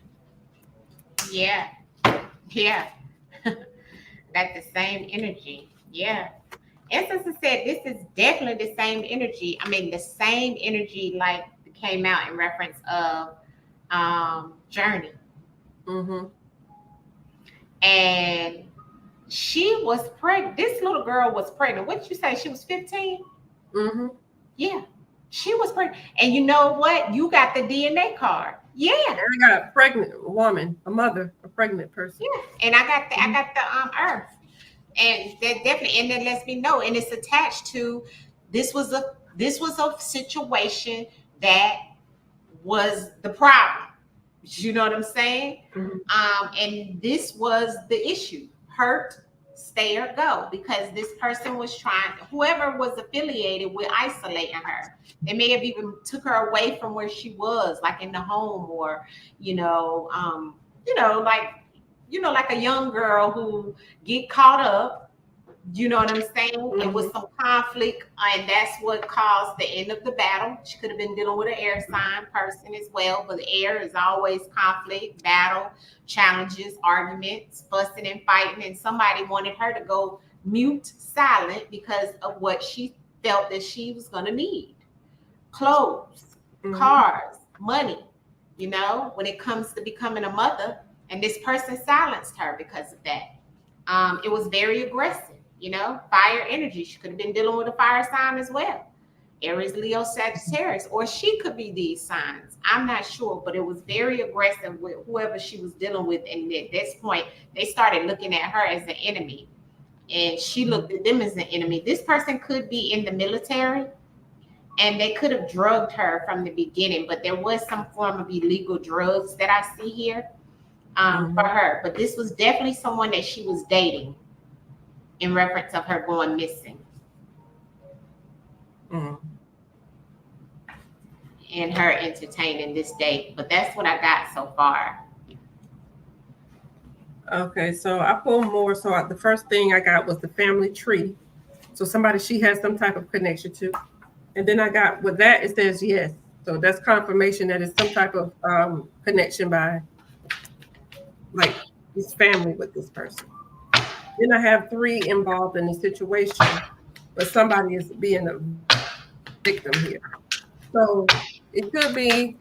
A: Yeah. That's the same energy. Yeah. Ancestors said this is definitely the same energy. I mean, the same energy like came out in reference of Journey. And she was pregnant. This little girl was pregnant. What did you say? She was 15? Yeah. She was pregnant. And you know what? You got the DNA card. Yeah.
B: And I got a pregnant woman, a mother, a pregnant person.
A: Yeah. And I got the Earth. And that definitely, and that lets me know. And it's attached to this was a situation that was the problem. You know what I'm saying? And this was the issue. Hurt, stay or go, because this person was whoever was affiliated with isolating her. They may have even took her away from where she was, like in the home, or like a young girl who get caught up. You know what I'm saying? It was some conflict, and that's what caused the end of the battle. She could have been dealing with an air sign person as well, but the air is always conflict, battle, challenges, arguments, fussing and fighting, and somebody wanted her to go mute, silent, because of what she felt that she was going to need. Clothes, cars, money, you know, when it comes to becoming a mother. And this person silenced her because of that. It was very aggressive, you know, fire energy. She could have been dealing with a fire sign as well. Aries, Leo, Sagittarius, or she could be these signs. I'm not sure, but it was very aggressive with whoever she was dealing with. And at this point, they started looking at her as an enemy, and she looked at them as an enemy. This person could be in the military, and they could have drugged her from the beginning, but there was some form of illegal drugs that I see here for her. But this was definitely someone that she was dating in reference of her going missing. And her entertaining this date. But that's what I got so far.
B: Okay, so I pulled more. So the first thing I got was the family tree. So somebody she has some type of connection to. And then I got with that, it says yes. So that's confirmation that it's some type of connection by like this family with this person. Then I have 3 involved in the situation, but somebody is being a victim here. So it could be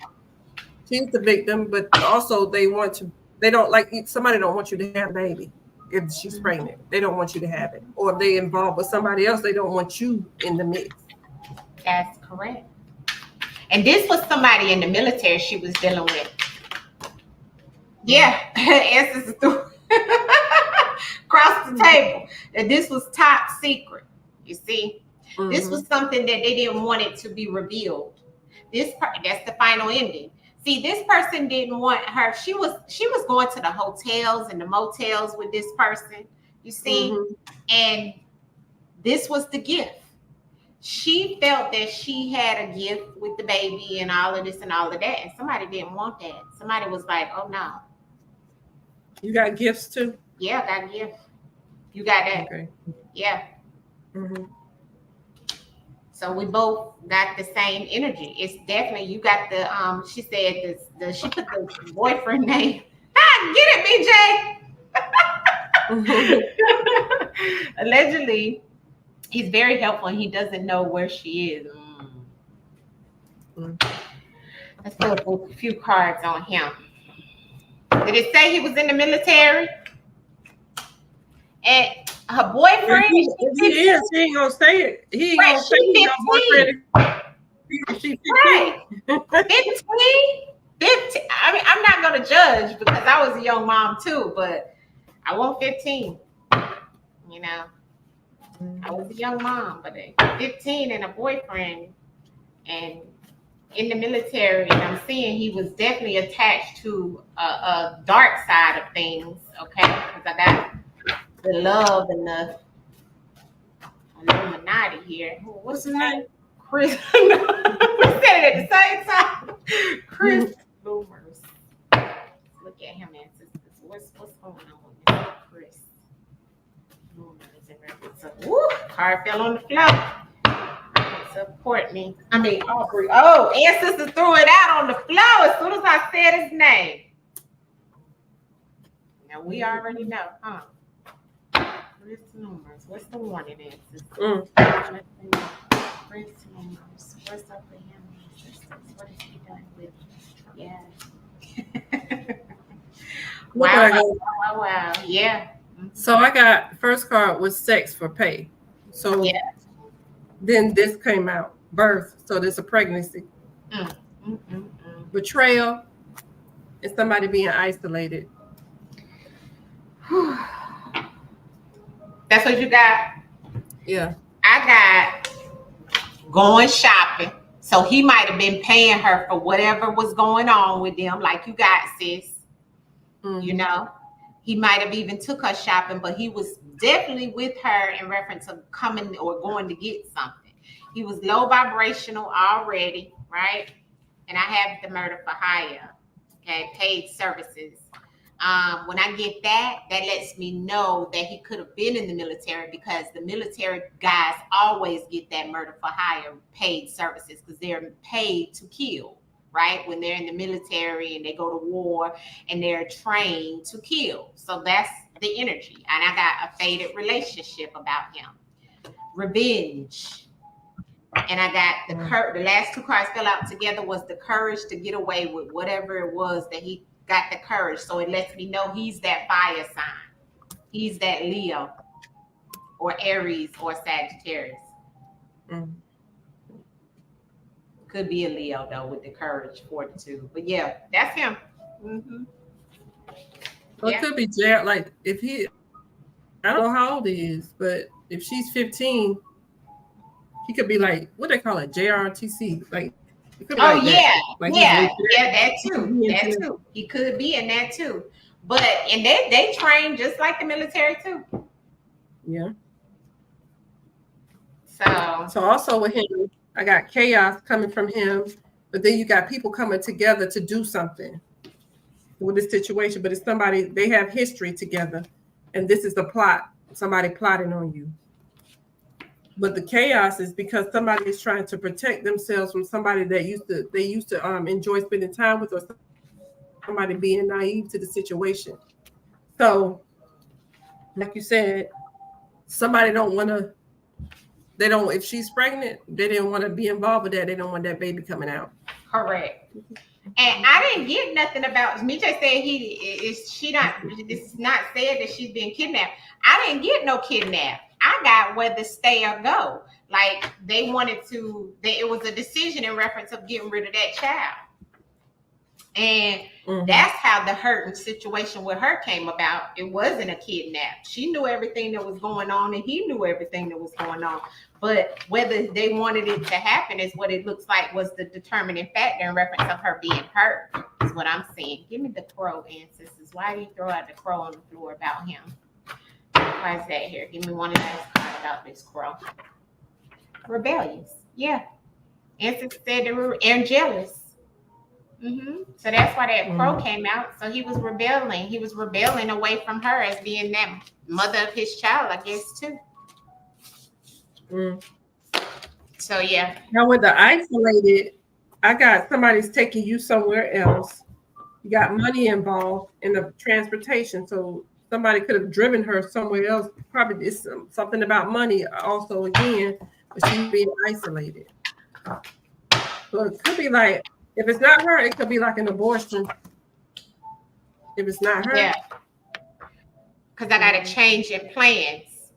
B: she's the victim, but also they don't like, somebody don't want you to have a baby if she's pregnant. They don't want you to have it. Or if they involved with somebody else, they don't want you in the mix.
A: That's correct. And this was somebody in the military she was dealing with. Yeah, answers through across the table. And this was top secret. You see, this was something that they didn't want it to be revealed. That's the final ending. See, this person didn't want her. She was going to the hotels and the motels with this person. You see, and this was the gift. She felt that she had a gift with the baby and all of this and all of that, and somebody didn't want that. Somebody was like, "Oh no,
B: you got gifts too."
A: Yeah, I got a gift. You got that? Okay. Yeah. So we both got the same energy. It's definitely, you got the she said she put the boyfriend name. Get it, BJ. Allegedly, he's very helpful and he doesn't know where she is. Let's put a few cards on him. Did it say he was in the military? And her boyfriend,
B: if he is, he ain't gonna say it. He ain't gonna say he's your boyfriend. She's
A: 15. 15. I mean, I'm not gonna judge because I was a young mom too, but I want 15. You know, I was a young mom, but 15 and a boyfriend and in the military, and I'm seeing he was definitely attached to a dark side of things. Okay, because I got the love and the Illuminati here. What's his name? Chris. We said it at the same time. Chris Boomers. Look at him, ancestors. What's going on with Chris Boomers? Woo! Card fell on the floor. Support me. I mean, Aubrey. Oh, ancestors threw it out on the floor as soon as I said his name. Now we already know, huh? What's the warning answers? What's up with him? What has he done with? Yeah. Wow. Yeah.
B: So I got first card was sex for pay. So yeah. Then this came out, birth. So there's a pregnancy. Betrayal and somebody being isolated.
A: That's what you got?
B: Yeah.
A: I got going shopping. So he might have been paying her for whatever was going on with them, like you got, sis. You know, he might have even took her shopping, but he was definitely with her in reference of coming or going to get something. He was low vibrational already, right? And I have the murder for hire, okay, paid services. When I get that lets me know that he could have been in the military because the military guys always get that murder for hire paid services because they're paid to kill, right? When they're in the military and they go to war and they're trained to kill. So that's the energy. And I got a faded relationship about him. Revenge. And I got the last two cards fell out together was the courage to get away with whatever it was that he got the courage. So it lets me know he's that fire sign. He's that Leo or Aries or Sagittarius. Could be a Leo though with the courage, fortitude. But yeah, that's him. Mm-hmm.
B: Well, it could be Jared. Like if he, I don't know how old he is, but if she's 15, he could be like what they call it, JRTC. Like, it could be
A: like yeah,
B: like
A: that too. That too. He could be in that too. But and they train just like the military too.
B: Yeah.
A: So
B: also with him, I got chaos coming from him, but then you got people coming together to do something with this situation. But it's somebody, they have history together, and this is the plot. Somebody plotting on you. But the chaos is because somebody is trying to protect themselves from somebody that they used to enjoy spending time with, or somebody being naive to the situation. So, like you said, somebody if she's pregnant, they didn't want to be involved with that. They don't want that baby coming out.
A: Correct. And I didn't get nothing about me. Just said this is not said that she's been kidnapped. I didn't get no kidnap. I got whether stay or go. Like they wanted to, it was a decision in reference of getting rid of that child. And that's how the hurting situation with her came about. It wasn't a kidnap. She knew everything that was going on, and he knew everything that was going on. But whether they wanted it to happen is what it looks like was the determining factor in reference of her being hurt, is what I'm saying. Give me the crow, ancestors. Why do you throw out the crow on the floor about him? Why is that here? Give me one of those cards about this crow. Rebellious. Yeah. Ancestors said they were jealous. So that's why that crow came out. So he was rebelling. He was rebelling away from her as being that mother of his child, I guess, too. So yeah.
B: Now with the isolated, I got somebody's taking you somewhere else. You got money involved in the transportation, so somebody could have driven her somewhere else. Probably it's something about money also again, but she's being isolated. So it could be like, if it's not her, it could be like an abortion. If it's not her.
A: Yeah. Because I got a change in plans.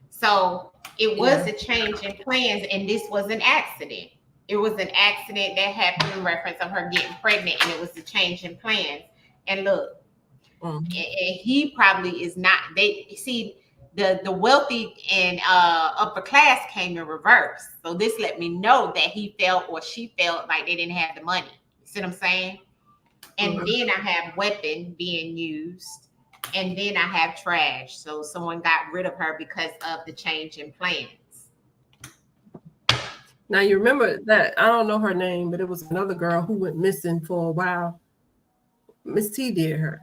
A: So it was a change in plans, and this was an accident. It was an accident that happened in reference of her getting pregnant, and it was a change in plans. And look, and he probably is not. They see the wealthy and upper class came in reverse. So this let me know that he felt or she felt like they didn't have the money. You see what I'm saying? And then I have weapon being used, and then I have trash. So someone got rid of her because of the change in plans.
B: Now you remember that, I don't know her name, but it was another girl who went missing for a while. Miss T did her,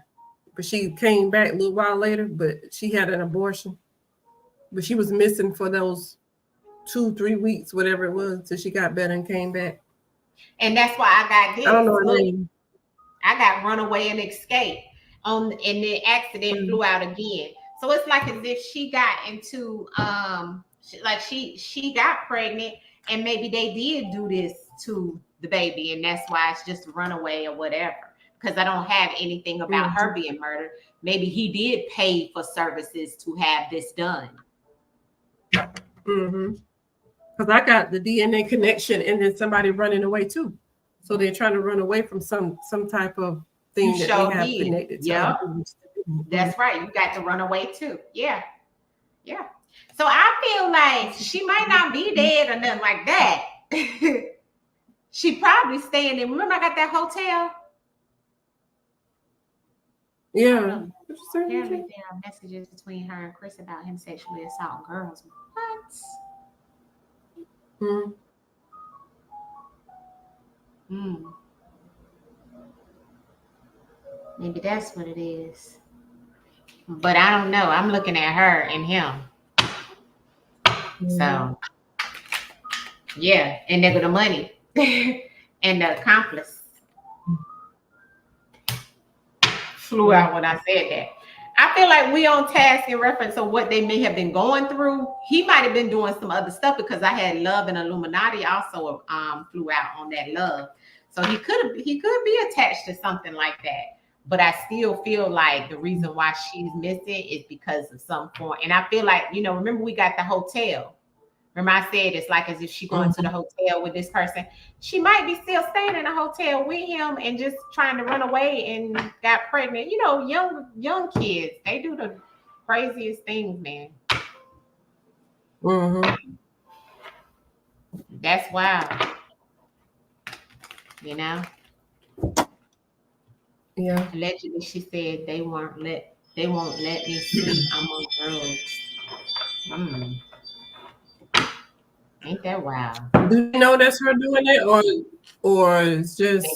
B: but she came back a little while later, but she had an abortion. But she was missing for those 2-3 weeks, whatever it was, till she got better and came back.
A: And that's why I got this.
B: I don't know her name.
A: I got runaway and escape and the accident flew out again. So it's like as if she got into she got pregnant, and maybe they did do this to the baby, and that's why it's just a runaway or whatever. Because I don't have anything about her being murdered. Maybe he did pay for services to have this done.
B: Because I got the DNA connection, and then somebody running away too. So they're trying to run away from some type of thing that they have connected to.
A: Yeah, that's right. You got to run away too. Yeah. So I feel like she might not be dead or nothing like that. She probably staying there. Remember I got that hotel?
B: Yeah.
A: Apparently there are messages between her and Chris about him sexually assaulting girls. What? Maybe that's what it is. But I don't know. I'm looking at her and him. So, yeah. And they got the money and the accomplice. Flew out when I said that. I feel like we on task in reference of what they may have been going through. He might have been doing some other stuff because I had Love and Illuminati also flew out on that Love. So he could be attached to something like that. But I still feel like the reason why she's missing is because of some form. And I feel like, remember we got the hotel. Remember I said it's like as if she going to the hotel with this person. She might be still staying in a hotel with him and just trying to run away and got pregnant. Young kids, they do the craziest things, man. That's wild.
B: Yeah.
A: Allegedly, she said they won't let me sleep. I'm on drugs. Ain't that wild?
B: Do you know that's her doing it, or it's just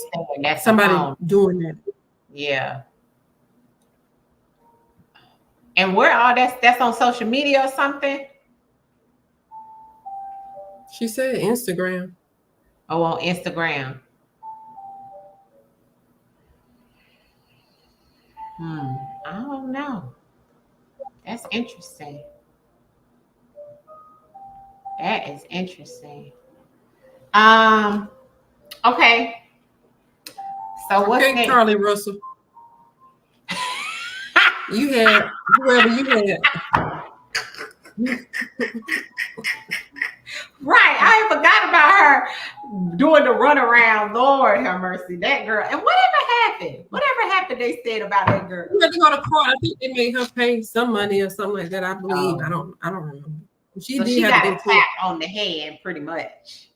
A: that's
B: somebody doing it?
A: Yeah. And where all that's on social media or something?
B: She said Instagram.
A: Oh, on Instagram. I don't know. That's interesting. That is interesting. Okay. So what's next?
B: Charlie Russell. You had whoever you had.
A: Right. I forgot about her doing the runaround. Lord have mercy. That girl. And whatever happened, they said about that girl.
B: She had to go to court. I think they made her pay some money or something like that. I believe. I don't remember. She
A: got a tap on the hand pretty much.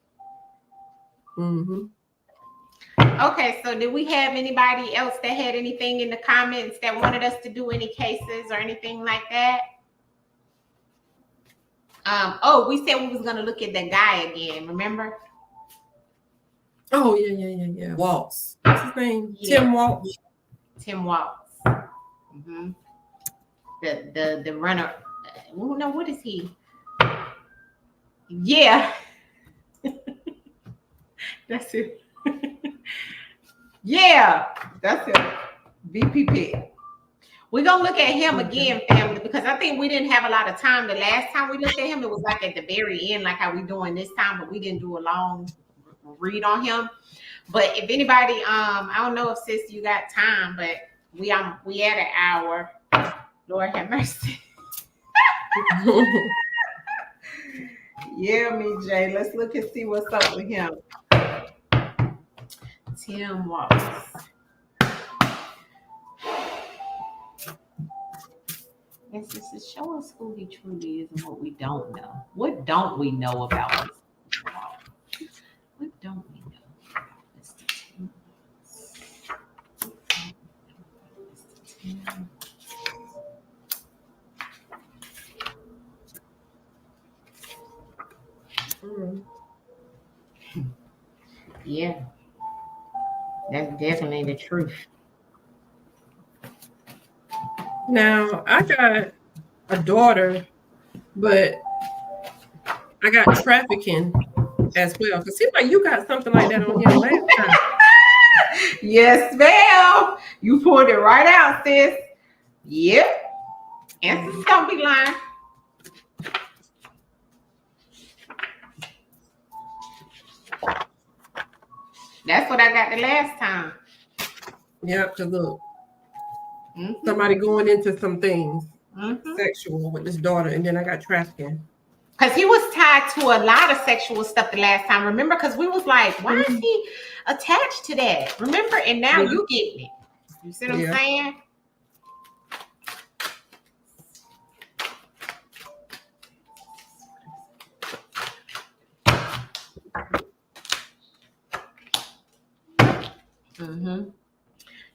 A: Okay, so did we have anybody else that had anything in the comments that wanted us to do any cases or anything like that? We said we was gonna look at that guy again, remember?
B: Oh, yeah. Waltz. What's his name? Yeah. Tim Waltz.
A: The runner. No, what is he? Yeah. That's it. Yeah, that's it. VPP. We're gonna look at him again, family, because I think we didn't have a lot of time. The last time we looked at him, it was like at the very end, like how we doing this time, but we didn't do a long read on him. But if anybody, I don't know if sis you got time, but we at an hour. Lord have mercy. Yeah, me, Jay. Let's look and see what's up with him. Tim Waltz. Yes, this is show us who he truly is and what we don't know. What don't we know about Mr. Waltz? What don't we know about Mr. Tim Waltz? Yeah. That's definitely the truth.
B: Now, I got a daughter, but I got trafficking as well. Because it seems like you got something like that on here last time.
A: Yes, ma'am. You pulled it right out, sis. Yep. Answers don't be lying. That's what I got the last time.
B: Yep, because look, somebody going into some things sexual with this daughter, and then I got trafficking.
A: Because he was tied to a lot of sexual stuff the last time. Remember? Because we was like, why is he attached to that? Remember? And now you getting it. You see what I'm saying?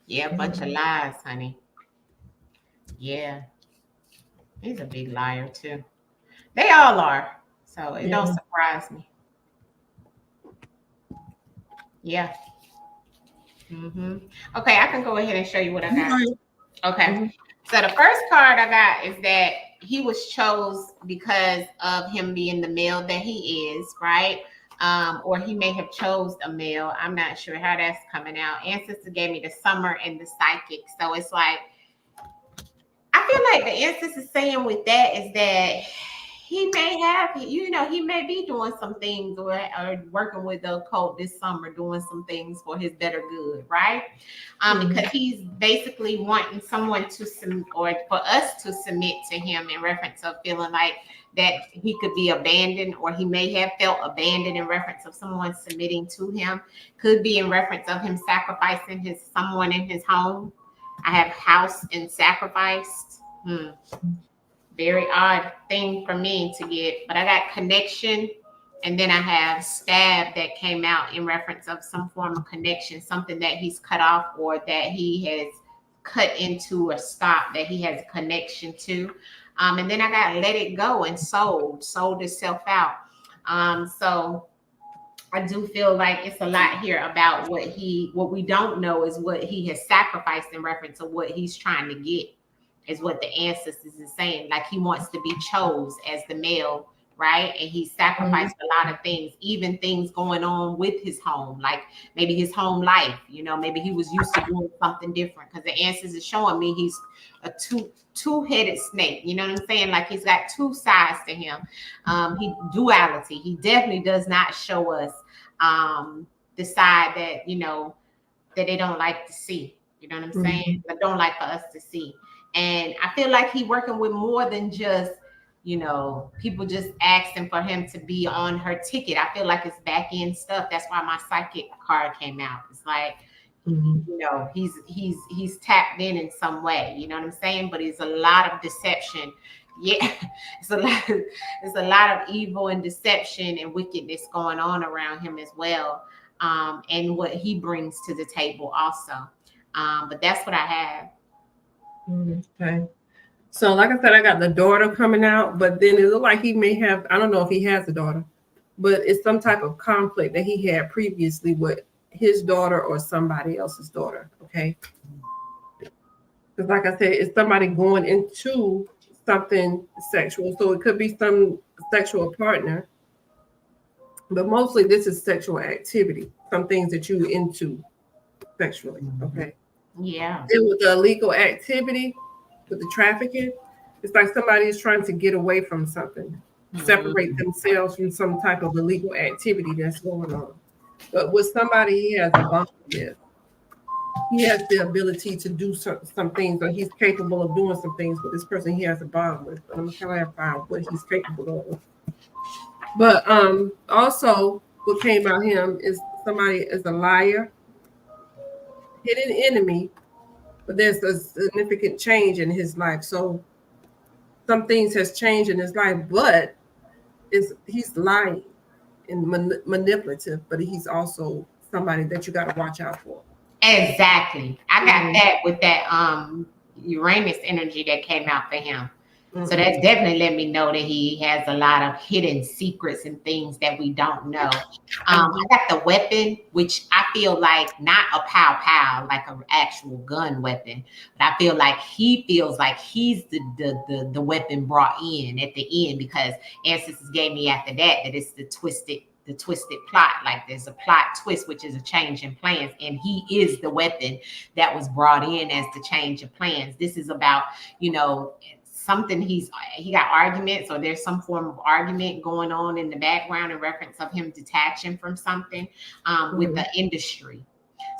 A: Yeah, a bunch of lies, honey. Yeah. He's a big liar, too. They all are. So it don't surprise me. Yeah. Okay, I can go ahead and show you what I got. Okay. So the first card I got is that he was chose because of him being the male that he is, right? Or he may have chose a male. I'm not sure how that's coming out. Ancestor gave me the summer and the psychic. So it's like, I feel like the ancestors is saying with that is that he may have, he may be doing some things or working with the occult this summer, doing some things for his better good, right? Because he's basically wanting someone to or for us to submit to him in reference of feeling like that he could be abandoned, or he may have felt abandoned in reference of someone submitting to him. Could be in reference of him sacrificing someone in his home. I have house and sacrificed. Very odd thing for me to get, but I got connection, and then I have stab that came out in reference of some form of connection, something that he's cut off or that he has cut into or stopped that he has a connection to. And then I got let it go and sold itself out. So I do feel like it's a lot here about what we don't know is what he has sacrificed in reference to what he's trying to get, is what the ancestors is saying. Like he wants to be chose as the male, right? And he sacrificed a lot of things, even things going on with his home, like maybe his home life, maybe he was used to doing something different, because the ancestors is showing me he's a two-headed snake. You know what I'm saying? Like he's got two sides to him. Duality. He definitely does not show us the side that, that they don't like to see. You know what I'm saying? But don't like for us to see. And I feel like he's working with more than just, people just asking for him to be on her ticket. I feel like it's back end stuff. That's why my psychic card came out. It's like, he's tapped in some way. You know what I'm saying? But it's a lot of deception. Yeah, it's a lot of evil and deception and wickedness going on around him as well. And what he brings to the table also. But that's what I have.
B: Okay. So like I said, I got the daughter coming out, but then it looks like he may have, I don't know if he has a daughter, but it's some type of conflict that he had previously with his daughter or somebody else's daughter. Okay. Because like I said, it's somebody going into something sexual. So it could be some sexual partner, but mostly this is sexual activity, some things that you're into sexually. Okay.
A: Yeah.
B: And with the illegal activity, with the trafficking, it's like somebody is trying to get away from something, separate themselves from some type of illegal activity that's going on. But with somebody he has a bond with, he has the ability to do some things, or he's capable of doing some things with this person he has a bond with. But I'm gonna clarify what he's capable of. But also what came out him is somebody is a liar, hidden enemy, but there's a significant change in his life. So some things has changed in his life, but he's lying and manipulative, but he's also somebody that you got to watch out for.
A: Exactly. I got that with that Uranus energy that came out for him. So that definitely let me know that he has a lot of hidden secrets and things that we don't know. I got the weapon, which I feel like not a pow, like an actual gun weapon, but I feel like he feels like he's the weapon brought in at the end, because ancestors gave me after that it's the twisted plot. Like there's a plot twist, which is a change in plans, and he is the weapon that was brought in as the change of plans. This is about, something he got arguments, or there's some form of argument going on in the background in reference of him detaching from something with the industry.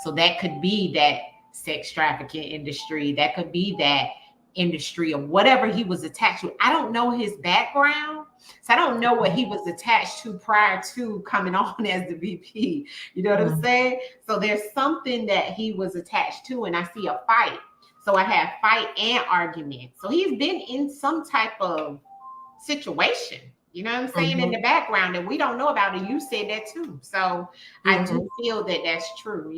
A: So that could be that sex trafficking industry, that could be that industry or whatever he was attached to. I don't know his background, so I don't know what he was attached to prior to coming on as the VP. You know what I'm saying? So there's something that he was attached to, and I see a fight. So I have fight and argument. So he's been in some type of situation, you know what I'm saying, in the background, and we don't know about it. You said that too. So I do feel that that's true,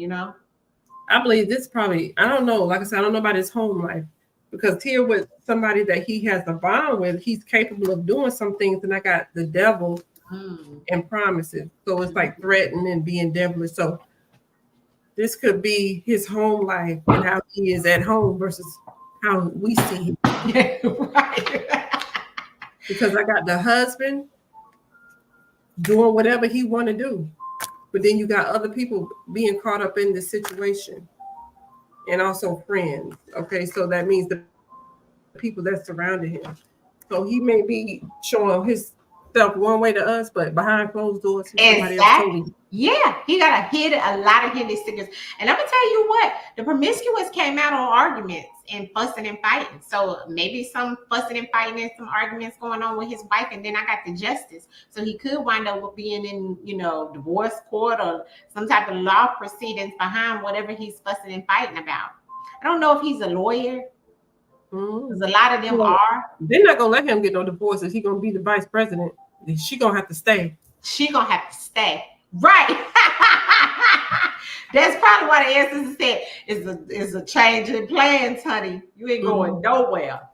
B: I believe this probably, I don't know, like I said, I don't know about his home life, because here with somebody that he has a bond with, he's capable of doing some things, and I got the devil and promises. So it's like threatening and being devilish. So this could be his home life and how he is at home versus how we see him.
A: Right.
B: Because I got the husband doing whatever he want to do, but then you got other people being caught up in the situation, and also friends. Okay, so that means the people that surrounded him. So he may be showing his stuff one way to us, but behind closed doors, he's somebody else
A: Exactly.
B: totally.
A: Yeah, he got a lot of hidden secrets. And I'm gonna tell you what, the promiscuous came out on arguments and fussing and fighting. So maybe some fussing and fighting and some arguments going on with his wife, and then I got the justice. So he could wind up with being in, divorce court or some type of law proceedings behind whatever he's fussing and fighting about. I don't know if he's a lawyer, because a lot of them
B: Well,
A: are.
B: They're not gonna let him get no divorce if he's gonna be the vice president. She gonna have to stay.
A: She gonna have to stay. Right. That's probably why the ancestors said is a change in plans, honey. You ain't going nowhere.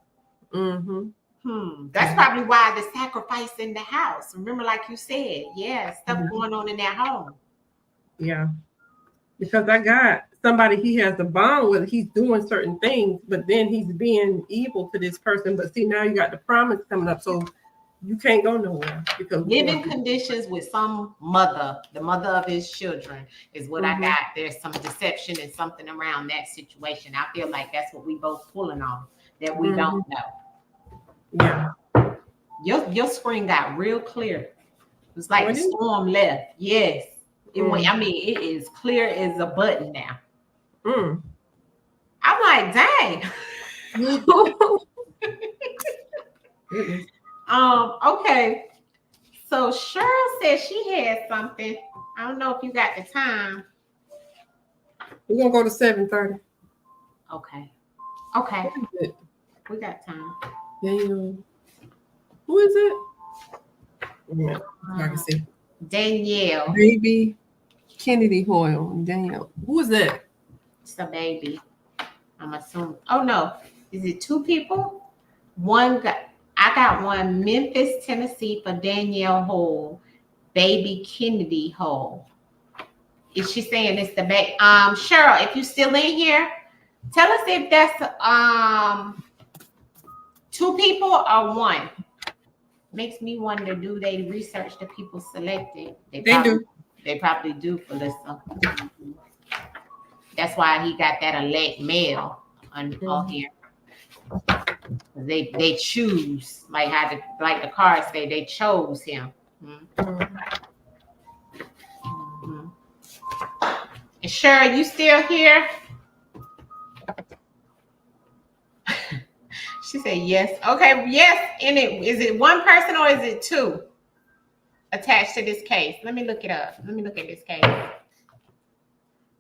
A: That's probably why the sacrifice in the house. Remember, like you said, stuff going on in that home.
B: Yeah. Because I got somebody he has a bond with, he's doing certain things, but then he's being evil to this person. But see, now you got the promise coming up, so you can't go nowhere because
A: living conditions with some mother, the mother of his children, is what I got. There's some deception and something around that situation. I feel like that's what we both pulling on, that we don't know.
B: Yeah.
A: Your screen got real clear. It's like the storm left. Yes. It went, I mean, it is clear as a button now. I'm like, dang. Okay. So Cheryl said she had something. I don't know if you got the time.
B: We're gonna go to 7:30.
A: Okay. We got time.
B: Daniel. Who is it? Yeah, I can see.
A: Danielle.
B: Baby Kennedy Hoyle. Danielle. Who is that?
A: It's a baby. I'm assuming. Oh no. Is it two people? I got one, Memphis, Tennessee, for Danielle Hole, baby Kennedy Hole. Is she saying it's the baby? Cheryl, if you're still in here, tell us if that's two people or one. Makes me wonder, do they research the people selected? They
B: do.
A: They probably do, Felissa. That's why he got that elect male on here. They choose, like the cards say, they chose him. And Cheryl, you still here? She said yes. Okay, yes. And is it one person or is it two attached to this case? Let me look it up. Let me look at this case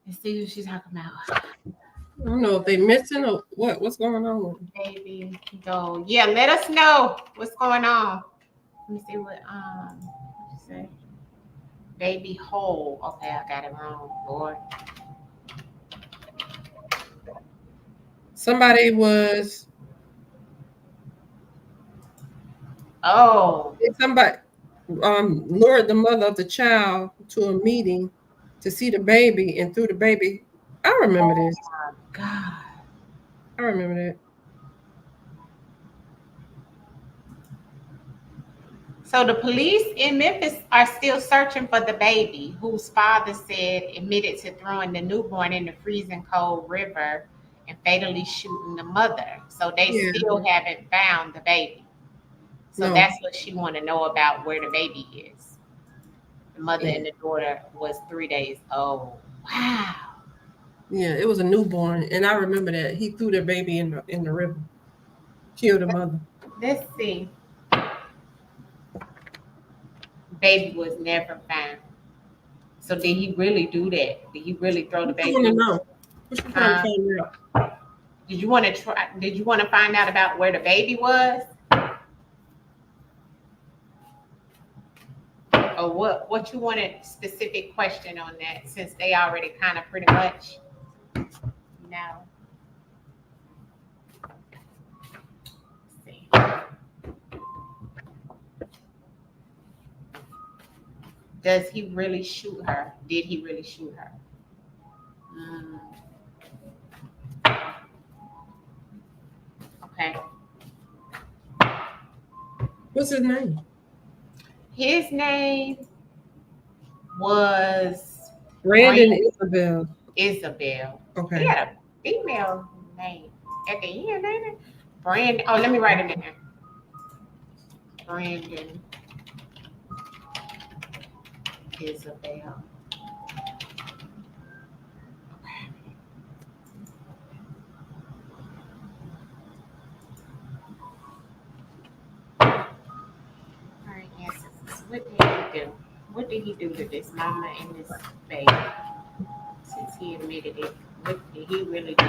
A: and see who she's talking about.
B: I don't know if they missing or what's going on.
A: Baby, go. Yeah, let us know what's going on. Let me see what you say. Baby Hole. Okay, I got it wrong, Lord.
B: Somebody was. Somebody lured the mother of the child to a meeting to see the baby and threw the baby. I remember this.
A: Oh my God.
B: I remember that.
A: So the police in Memphis are still searching for the baby whose father said admitted to throwing the newborn in the freezing cold river and fatally shooting the mother. So they still haven't found the baby. So that's what she want to know about, where the baby is. The mother and the daughter was 3 days old. Wow.
B: Yeah, it was a newborn, and I remember that he threw the baby in the river, killed the mother.
A: Let's see. Baby was never found. So did he really do that? Did he really throw the baby?
B: I want to know. What you trying to find out?
A: Did you want to try? Did you want to find out about where the baby was? Or what you wanted specific question on that, since they already kind of pretty much know. Let's see. Does he really shoot her? Did he really shoot her? Okay.
B: What's his name?
A: His name was
B: Brandon Isabel.
A: Isabel.
B: Okay.
A: He had a female name at the end, ain't it? Brandon. Oh, let me write it in there. Brandon Isabel. All right, yes. What did he do? What did he do to this mama and this baby? Since he admitted it, what did he really do?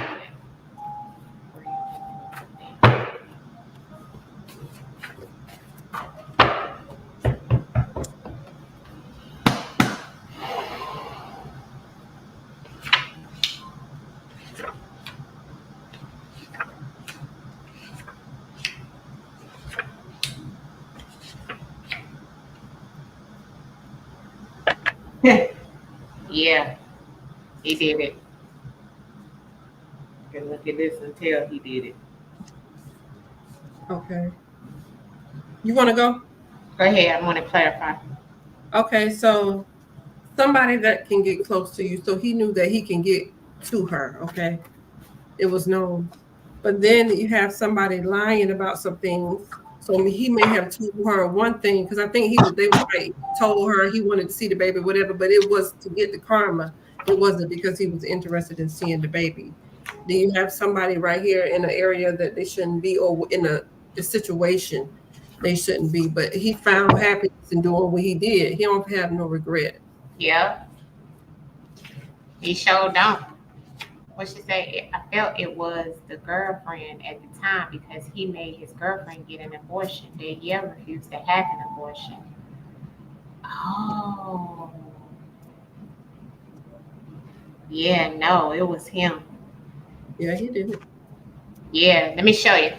A: Yeah, he did it. You can look at this and tell he did it.
B: Okay. You want to go?
A: Go ahead. I want to clarify.
B: Okay, so somebody that can get close to you. So he knew that he can get to her. Okay. It was known. But then you have somebody lying about some things. So he may have told her one thing because I think they like, told her he wanted to see the baby, whatever, but it was to get the karma. It wasn't because he was interested in seeing the baby. Then you have somebody right here in an area that they shouldn't be, or in a situation they shouldn't be. But he found happiness in doing what he did. He don't have no regret.
A: Yeah. He sure don't. What she say? I felt it was the girlfriend at the time because he made his girlfriend get an abortion. Danielle refused to have an abortion. Oh. Yeah, no, it was him.
B: Yeah, he did it.
A: Yeah, let me show you.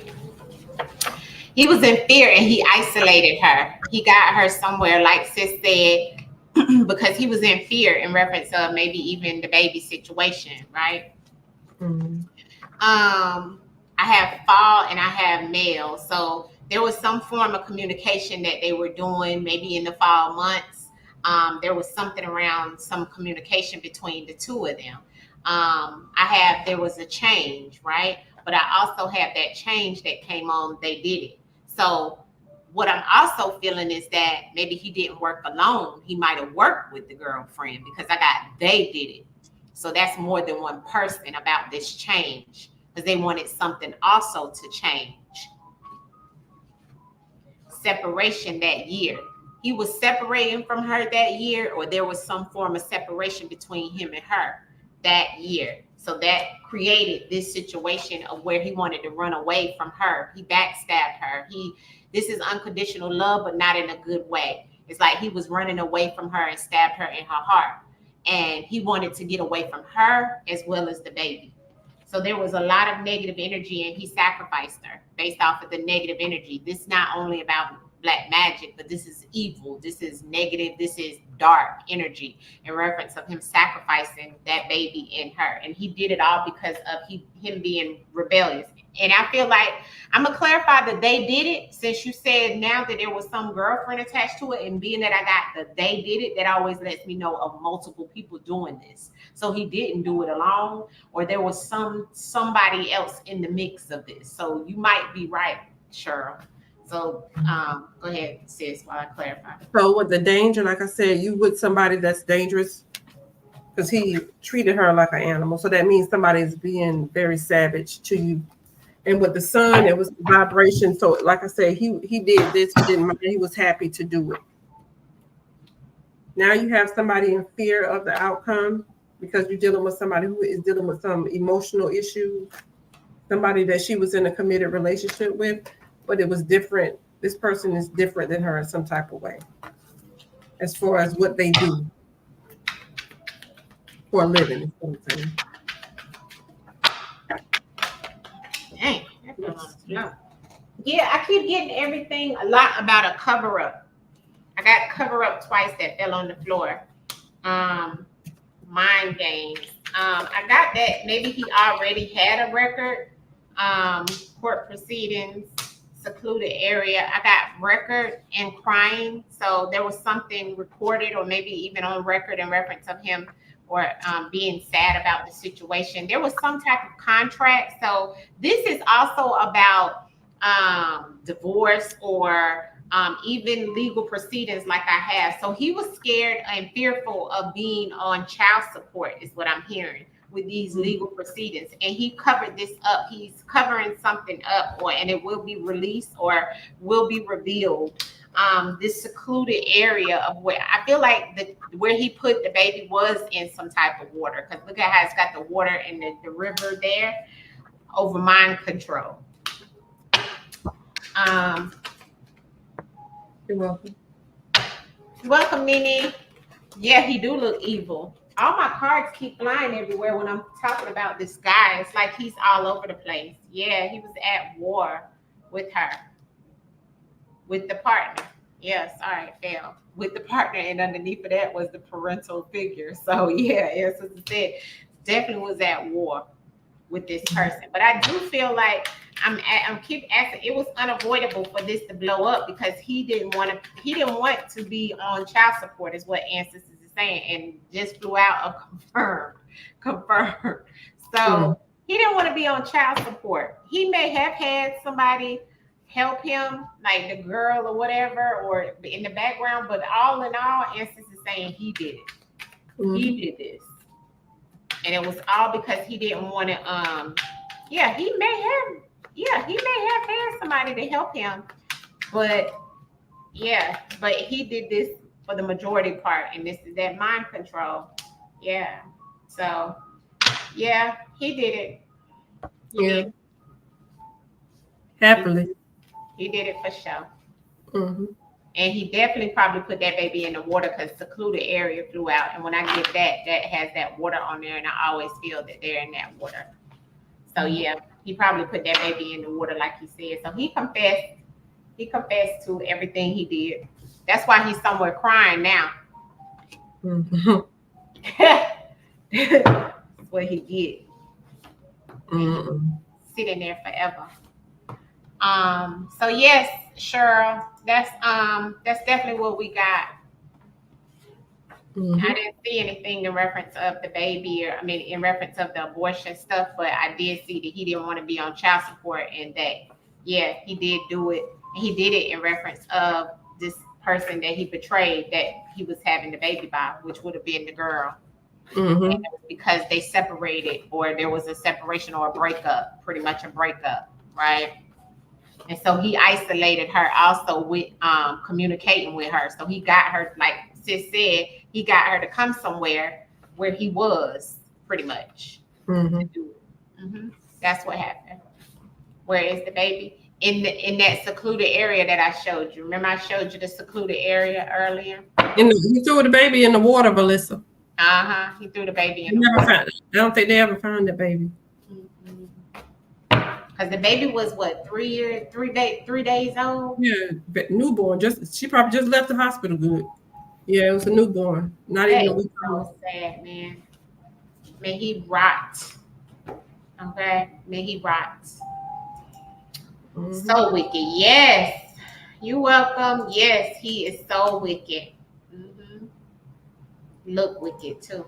A: He was in fear and he isolated her. He got her somewhere, like Sis said, because he was in fear in reference of maybe even the baby situation, right?
B: Mm-hmm.
A: I have fall and I have male. So there was some form of communication that they were doing maybe in the fall months. There was something around some communication between the two of them. There was a change, right? But I also have that change that came on, they did it. So what I'm also feeling is that maybe he didn't work alone. He might have worked with the girlfriend because they did it. So that's more than one person about this change because they wanted something also to change. Separation that year. He was separating from her that year, or there was some form of separation between him and her that year. So that created this situation of where he wanted to run away from her. He backstabbed her. This is unconditional love, but not in a good way. It's like he was running away from her and stabbed her in her heart. And he wanted to get away from her as well as the baby. So there was a lot of negative energy and he sacrificed her based off of the negative energy. This is not only about black magic, but this is evil. This is negative. This is dark energy in reference of him sacrificing that baby in her. And he did it all because of him being rebellious. And I feel like I'm going to clarify that they did it, since you said now that there was some girlfriend attached to it, and being that I got that they did it, that always lets me know of multiple people doing this. So he didn't do it alone, or there was somebody else in the mix of this. So you might be right, Cheryl. So go ahead, sis, while I clarify.
B: So with the danger, like I said, you with somebody that's dangerous because he treated her like an animal. So that means somebody is being very savage to you. And with the sun, it was vibration. So like I said, he did this, he didn't mind, he was happy to do it. Now you have somebody in fear of the outcome because you're dealing with somebody who is dealing with some emotional issues, somebody that she was in a committed relationship with, but it was different. This person is different than her in some type of way as far as what they do for a living.
A: Dang, yeah, I keep getting everything a lot about a cover up. I got cover up twice that fell on the floor. Mind games. I got that maybe he already had a record. Court proceedings, secluded area. I got record and crying. So there was something recorded or maybe even on record in reference of him or being sad about the situation. There was some type of contract. So this is also about divorce or even legal proceedings like I have. So he was scared and fearful of being on child support, is what I'm hearing, with these legal proceedings. And he covered this up. He's covering something up, and it will be released or will be revealed. This secluded area of where I feel like where he put the baby was in some type of water. Because look at how it's got the water and the river there over mind control.
B: You're welcome.
A: Welcome, Nene. Yeah, he do look evil. All my cards keep flying everywhere when I'm talking about this guy. It's like he's all over the place. Yeah, he was at war with her, with the partner. Yes, all right, fail. With the partner, and underneath of that was the parental figure. So yeah, as I said, definitely was at war with this person. But I do feel like I'm keep asking. It was unavoidable for this to blow up because he didn't want to be on child support, is what Ancestors is saying, and just flew out of confirmed. So he didn't want to be on child support. He may have had somebody help him, like the girl or whatever, or in the background. But all in all, Ancestors is saying he did it. He did this. And it was all because he didn't want to, he may have had somebody to help him, but he did this for the majority part, and this is that mind control. Yeah. So, yeah, he did it. He did.
B: Happily.
A: He did it for sure. And he definitely probably put that baby in the water because secluded area flew out. And when I get that has that water on there, and I always feel that they're in that water. So yeah, he probably put that baby in the water like he said. So he confessed. He confessed to everything he did. That's why he's somewhere crying now. That's what he did. Sitting there forever. So yes, Cheryl, that's definitely what we got. I didn't see anything in reference of the baby, or in reference of the abortion stuff, but I did see that he didn't want to be on child support, and that he did do it. And he did it in reference of this person that he betrayed, that he was having the baby by, which would have been the girl. And it was because they separated, or there was a separation or a breakup, pretty much a breakup, right? And so he isolated her also with communicating with her. So he got her, like Sis said, he got her to come somewhere where he was, pretty much. That's what happened. Where is the baby? In that secluded area that I showed you. Remember I showed you the secluded area earlier?
B: He threw the baby in the water, Melissa.
A: He threw the baby in the water.
B: I don't think they ever found the baby.
A: Because the baby was what, 3 days old?
B: Yeah, newborn. She probably just left the hospital good. Yeah, it was a newborn. Not even a week old.
A: So sad, man. May he rot. Okay? May he rot. So wicked. Yes. You're welcome. Yes, he is so wicked. Look wicked too.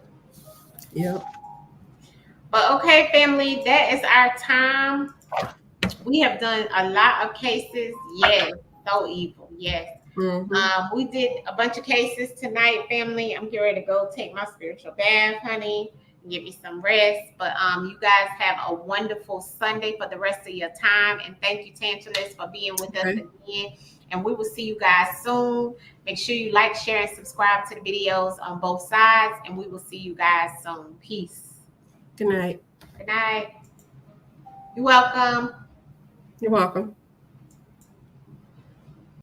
B: Yep.
A: But okay, family, that is our time. We have done a lot of cases. Yes, so evil. Yes. We did a bunch of cases tonight, family. I'm getting ready to go take my spiritual bath, honey, and give me some rest. But you guys have a wonderful Sunday for the rest of your time. And thank you, Tantalus, for being with us again. And we will see you guys soon. Make sure you like, share, and subscribe to the videos on both sides. And we will see you guys soon. Peace.
B: Good night.
A: Good night. You're welcome.
B: You're welcome.